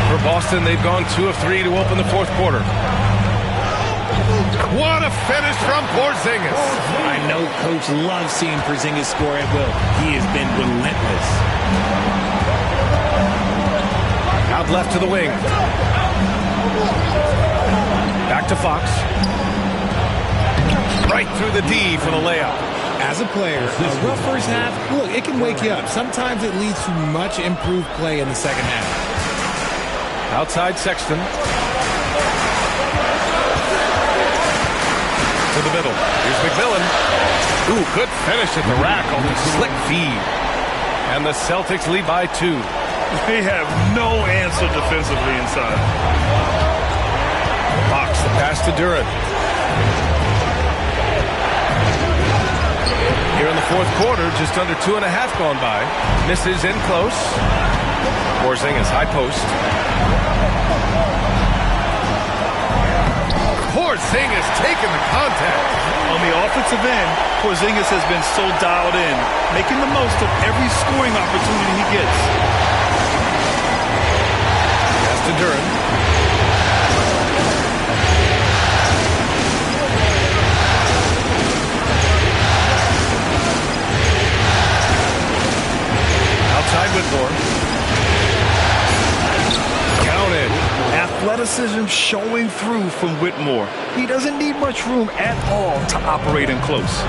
For Boston, they've gone 2 of 3 to open the fourth quarter. What a finish from Porzingis. I know Coach loves seeing Porzingis score at will. He has been relentless. Out left to the wing. Back to Fox. Right through the D for the layup. As a player, a rough first half, look, it can wake you up. Sometimes it leads to much improved play in the second half. Outside Sexton. To the middle. Here's McMillan. Ooh, good finish at the rack on the slick feed. And the Celtics lead by 2. They have no answer defensively inside. Fox, the pass to Duren. Here in the fourth quarter, just under 2.5 gone by. Misses in close. Porzingis, high post. Porzingis taking the contact. On the offensive end, Porzingis has been so dialed in, making the most of every scoring opportunity he gets. Pass to Duren. Outside Whitmore. Counted. Athleticism showing through from Whitmore. He doesn't need much room at all to operate in close.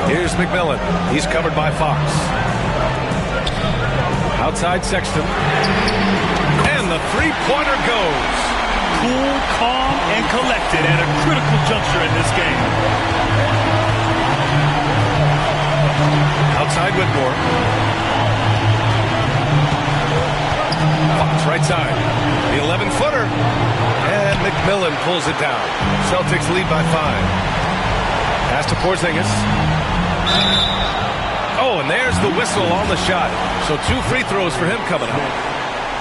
Here's McMillan. He's covered by Fox. Outside Sexton. And the three-pointer goes. Cool, calm, and collected at a critical juncture in this game. Outside Whitmore. Fox right side. The 11-footer. And McMillan pulls it down. Celtics lead by 5. Pass to Porzingis. Oh, and there's the whistle on the shot. So 2 free throws for him coming up.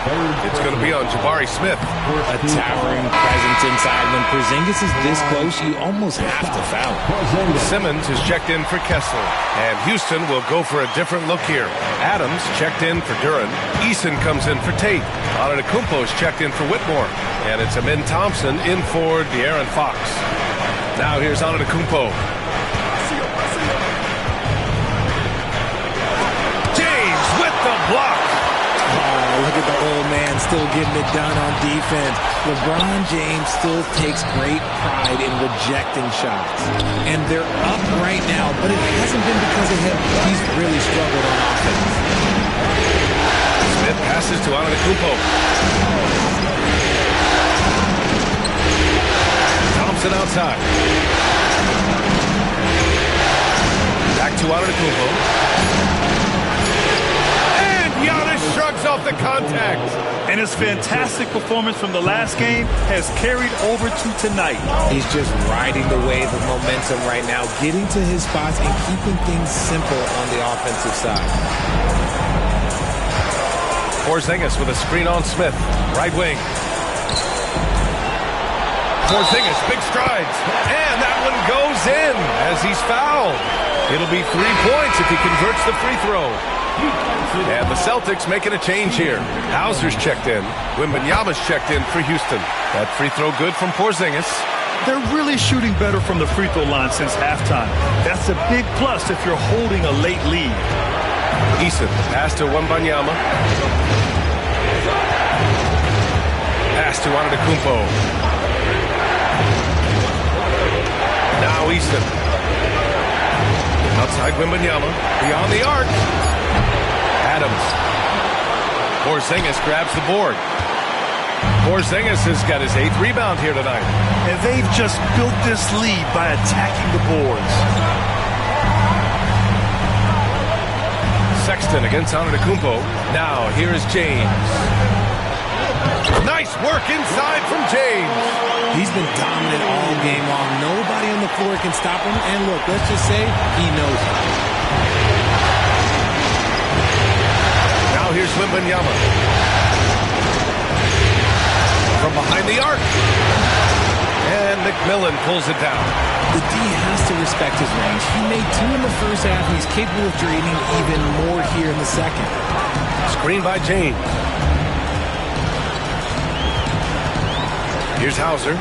It's going to be on Jabari Smith. A towering presence inside. When Porzingis is this close, you almost have to foul him. Simmons is checked in for Kessler. And Houston will go for a different look here. Adams checked in for Duren. Eason comes in for Tate. Antetokounmpo is checked in for Whitmore. And it's Amin Thompson in for De'Aaron Fox. Now here's Antetokounmpo. James with the block. Look at the old man still getting it done on defense. LeBron James still takes great pride in rejecting shots. And they're up right now, but it hasn't been because of him. He's really struggled on offense. Smith passes to Antetokounmpo. Thompson outside. Back to Antetokounmpo. Giannis shrugs off the contact. And his fantastic performance from the last game has carried over to tonight. He's just riding the wave of momentum right now, getting to his spots and keeping things simple on the offensive side. Porzingis with a screen on Smith. Right wing. Porzingis, big strides. And that one goes in as he's fouled. It'll be 3 points if he converts the free throw. And the Celtics making a change here. Hauser's checked in. Wembanyama's checked in for Houston. That free throw good from Porzingis. They're really shooting better from the free throw line since halftime. That's a big plus if you're holding a late lead. Eason, pass to Wembanyama. Pass to Antetokounmpo. Now Eason. Outside Wembanyama. Beyond the arc. Adams. Porzingis grabs the board. Porzingis has got his 8th rebound here tonight. And they've just built this lead by attacking the boards. Sexton against Antetokounmpo. Now here is James. Nice work inside from James. He's been dominant all game long. Nobody on the floor can stop him. And look, let's just say he knows it. Now here's Wembanyama. From behind the arc. And McMillan pulls it down. The D has to respect his range. He made 2 in the first half. He's capable of draining even more here in the second. Screen by James. Here's Hauser.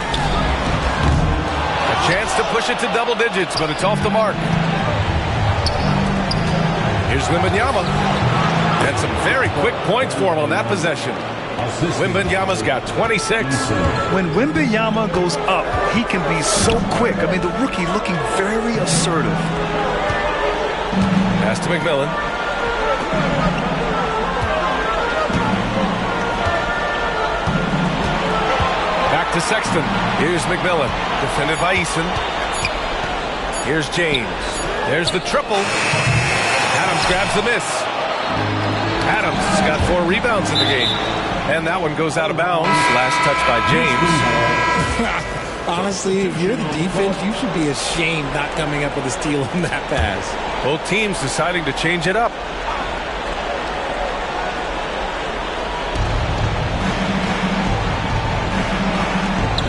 A chance to push it to double digits, but it's off the mark. Here's Wembanyama. And some very quick points for him on that possession. Wembanyama's got 26. When Wembanyama goes up, he can be so quick. I mean, the rookie looking very assertive. Pass to McMillan. Back to Sexton. Here's McMillan. Defended by Eason. Here's James. There's the triple. Adams grabs the miss. Adams has got 4 rebounds in the game. And that one goes out of bounds. Last touch by James. Honestly, if you're the defense, you should be ashamed not coming up with a steal on that pass. Both teams deciding to change it up.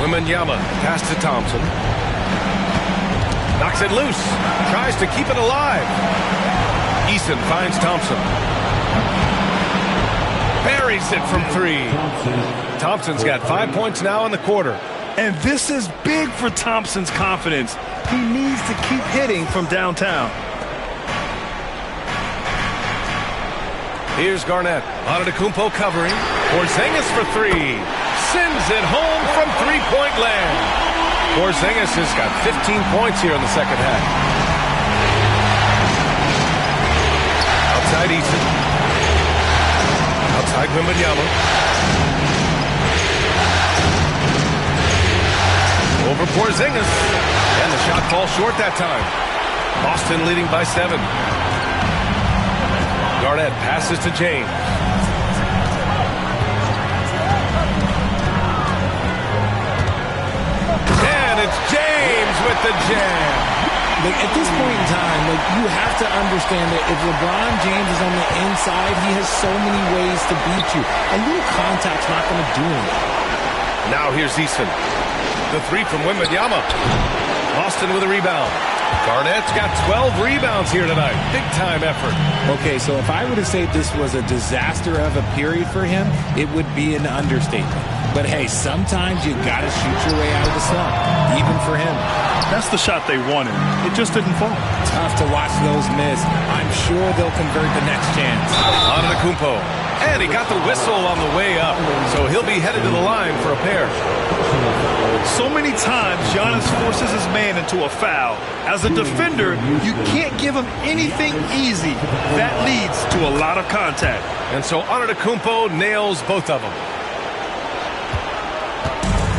Wembanyama, pass to Thompson. Knocks it loose. Tries to keep it alive. Eason finds Thompson. Buries it from 3. Thompson's got 5 points now in the quarter. And this is big for Thompson's confidence. He needs to keep hitting from downtown. Here's Garnett. Antetokounmpo covering. Porzingis for 3. Sends it home from 3-point land. Porzingis has got 15 points here in the second half. Outside Eason. Outside Wembanyama. Over Porzingis. And the shot falls short that time. Boston leading by 7. Garnett passes to James. And it's James with the jam. At this point in time, you have to understand that if LeBron James is on the inside, he has so many ways to beat you. A little contact's not going to do anything. Now here's Eason. The three from Wembanyama. Boston with a rebound. Garnett's got 12 rebounds here tonight. Big-time effort. Okay, so if I were to say this was a disaster of a period for him, it would be an understatement. But hey, sometimes you got to shoot your way out of the slump, even for him. That's the shot they wanted. It just didn't fall. Tough to watch those miss. I'm sure they'll convert the next chance. Antetokounmpo. And he got the whistle on the way up. So he'll be headed to the line for a pair. So many times, Giannis forces his man into a foul. As a defender, you can't give him anything easy. That leads to a lot of contact. And so Antetokounmpo nails both of them.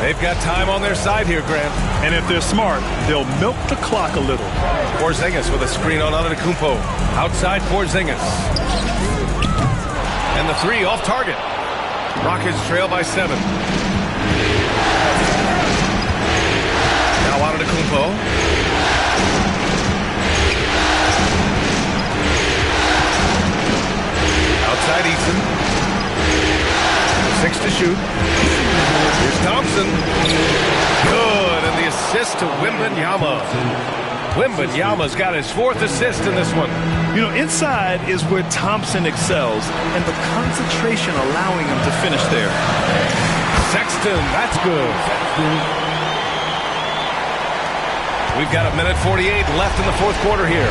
They've got time on their side here, Grant. And if they're smart, they'll milk the clock a little. Porzingis with a screen on Antetokounmpo. Outside Porzingis. And the three off target. Rockets trail by 7. Now Antetokounmpo. Outside Eason. 6 to shoot. Here's Thompson. Good, and the assist to Wembanyama. Wembanyama's got his 4th assist in this one. You know, inside is where Thompson excels, and the concentration allowing him to finish there. Sexton, that's good. We've got 1:48 left in the 4th quarter here.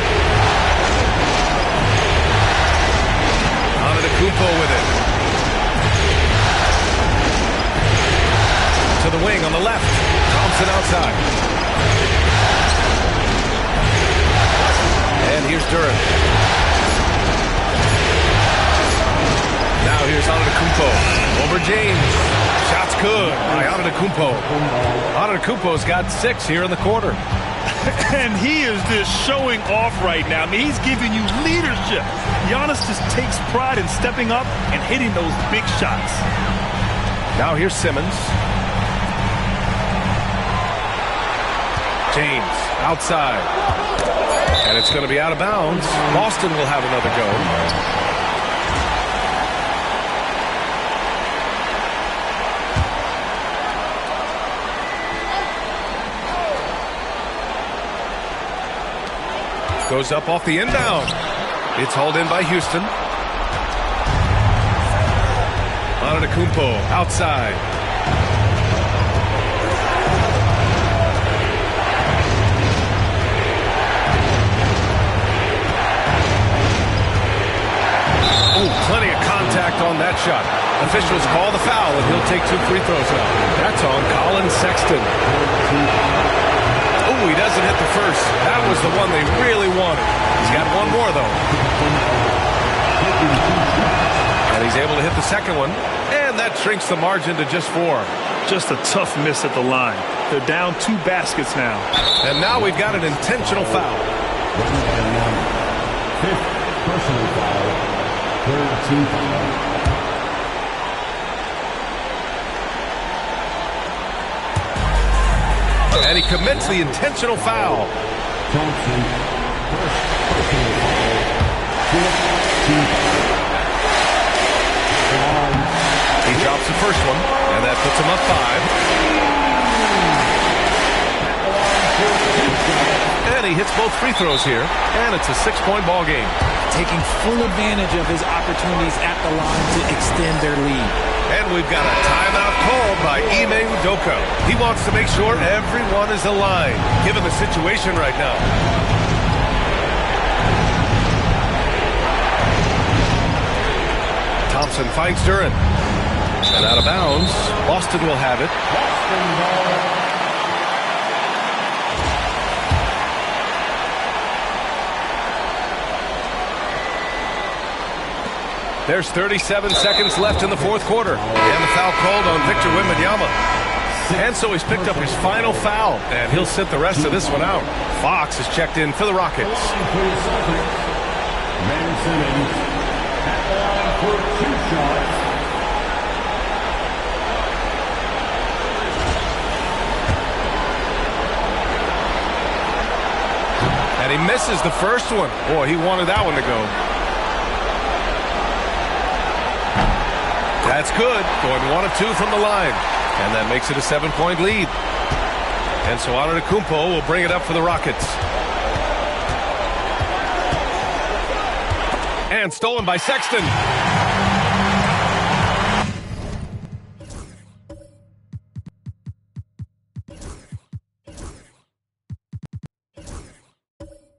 Antetokounmpo with it. To the wing on the left. Thompson outside. And here's Durant. Now here's Antetokounmpo. Over James. Shot's good by Antetokounmpo. Antetokounmpo's got 6 here in the quarter. And he is just showing off right now. I mean, he's giving you leadership. Giannis just takes pride in stepping up and hitting those big shots. Now here's Simmons. James outside. And it's going to be out of bounds. Boston will have another go. Goes up off the inbound. It's hauled in by Houston. Antetokounmpo outside. Oh, plenty of contact on that shot. Officials call the foul, and he'll take 2 free throws now. That's on Colin Sexton. Oh, he doesn't hit the first. That was the one they really wanted. He's got one more, though. And he's able to hit the second one. And that shrinks the margin to just 4. Just a tough miss at the line. They're down 2 baskets now. And now we've got an intentional foul. 5th personal foul. 3rd team foul. And he commits the intentional foul. Thompson, 1st personal foul. 5th team foul. He drops the first one, and that puts him up 5. And he hits both free throws here, and it's a 6-point ball game. Taking full advantage of his opportunities at the line to extend their lead. And we've got a timeout called by Ime Udoka. He wants to make sure everyone is aligned, given the situation right now. Thompson finds Durant. And out of bounds, Boston will have it. There's 37 seconds left in the 4th quarter. And the foul called on Victor Wembanyama. And so he's picked up his final foul, and he'll sit the rest of this one out. Fox is checked in for the Rockets. Ben Simmons at the line for 2 shots. And he misses the first one. Boy, he wanted that one to go. That's good. Going 1 of 2 from the line. And that makes it a 7-point lead. And so Antetokounmpo will bring it up for the Rockets. And stolen by Sexton.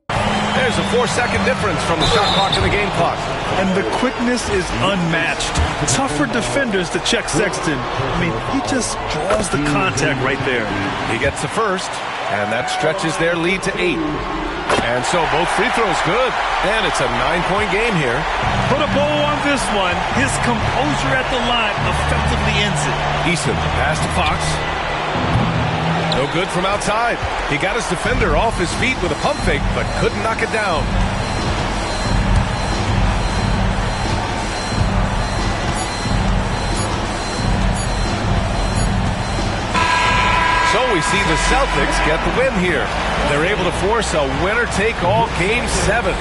There's a 4-second difference from the shot clock to the game clock. And the quickness is unmatched. Tough for defenders to check Sexton. I mean, he just draws the contact right there. He gets the first, and that stretches their lead to 8. And so both free throws good. And it's a 9-point game here. Put a bow on this one. His composure at the line effectively ends it. Eason pass to Fox. No good from outside. He got his defender off his feet with a pump fake, but couldn't knock it down. So we see the Celtics get the win here. They're able to force a winner-take-all Game 7.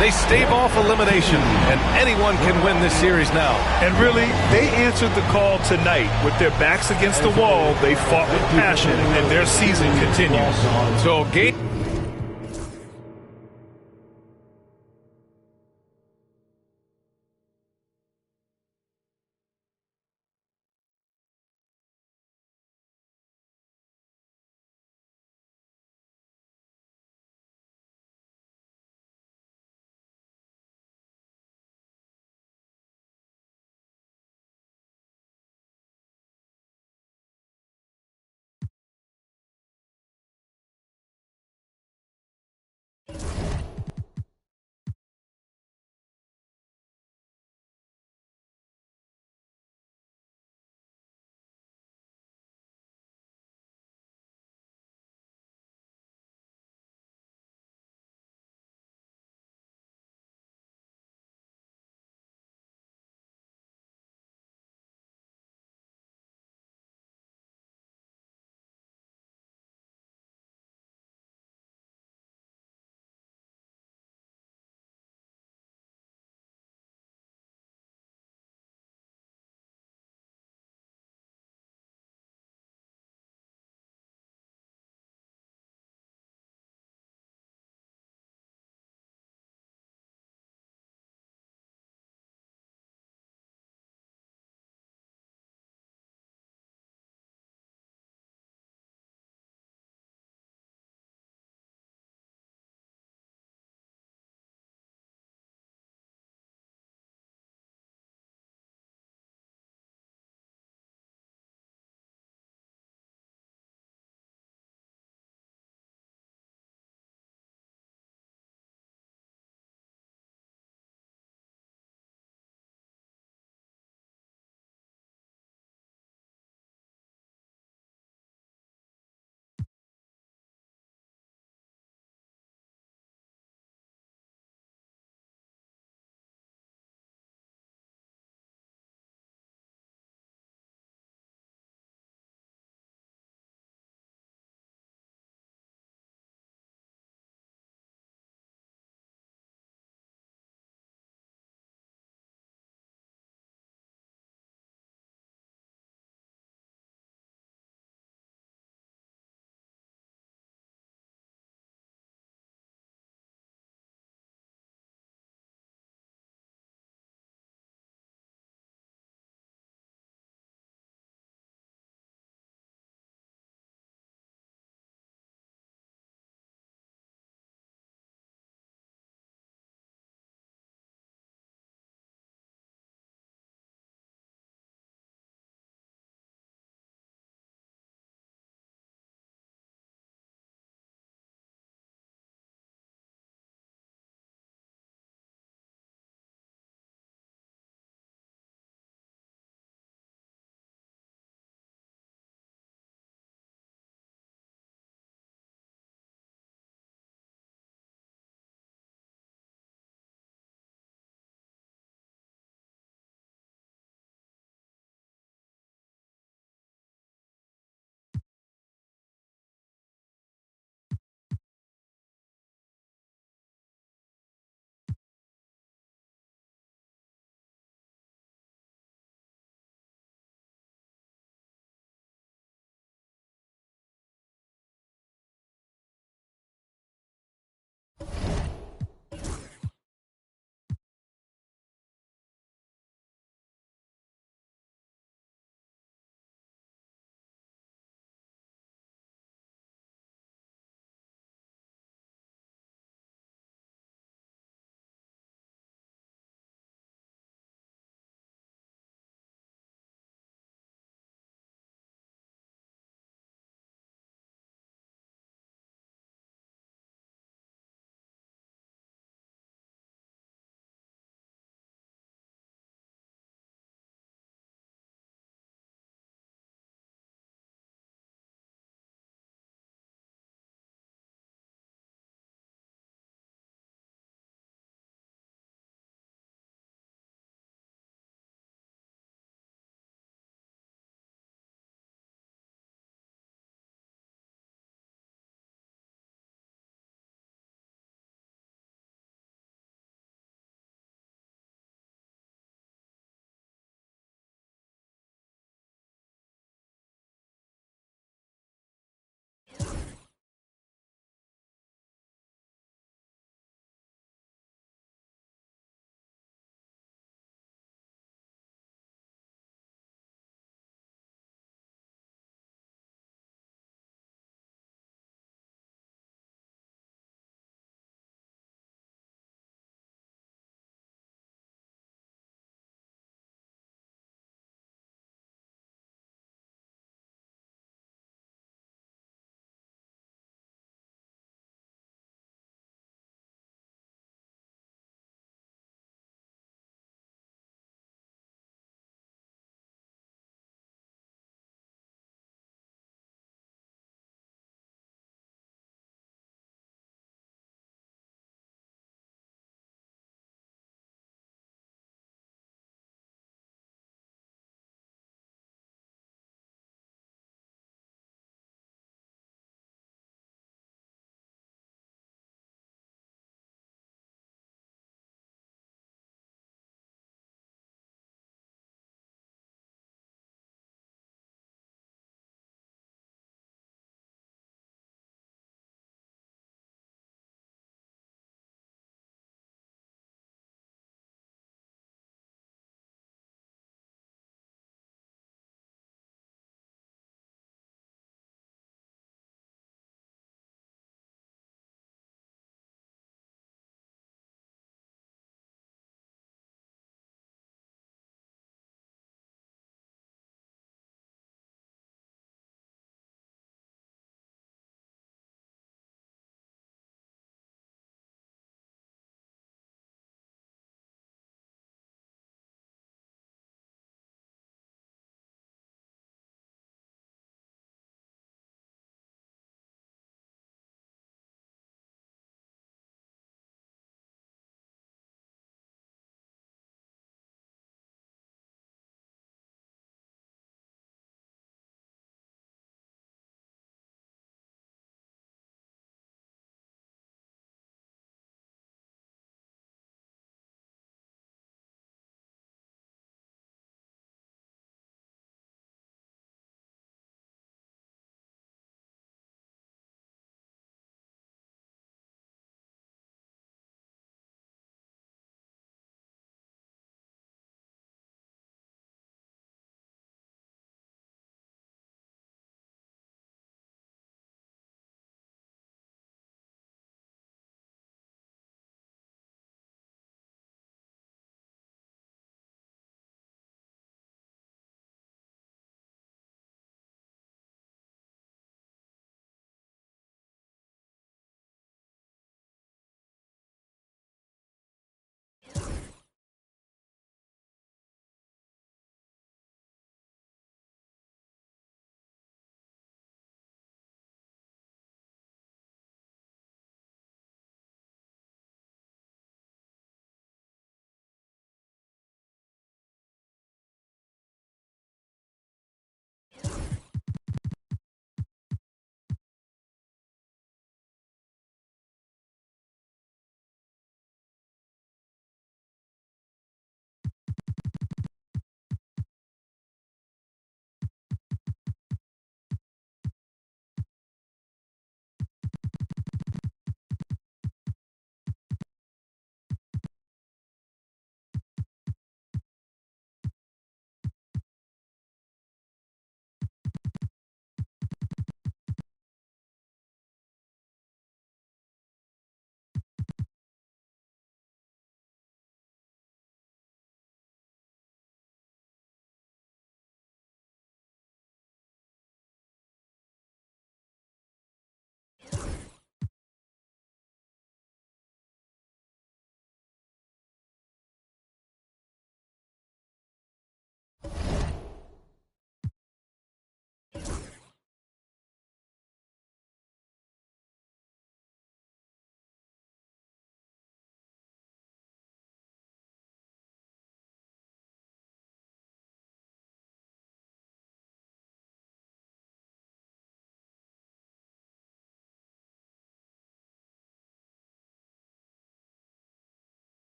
They stave off elimination, and anyone can win this series now. And really, they answered the call tonight. With their backs against the wall, they fought with passion, and their season continues. So, Game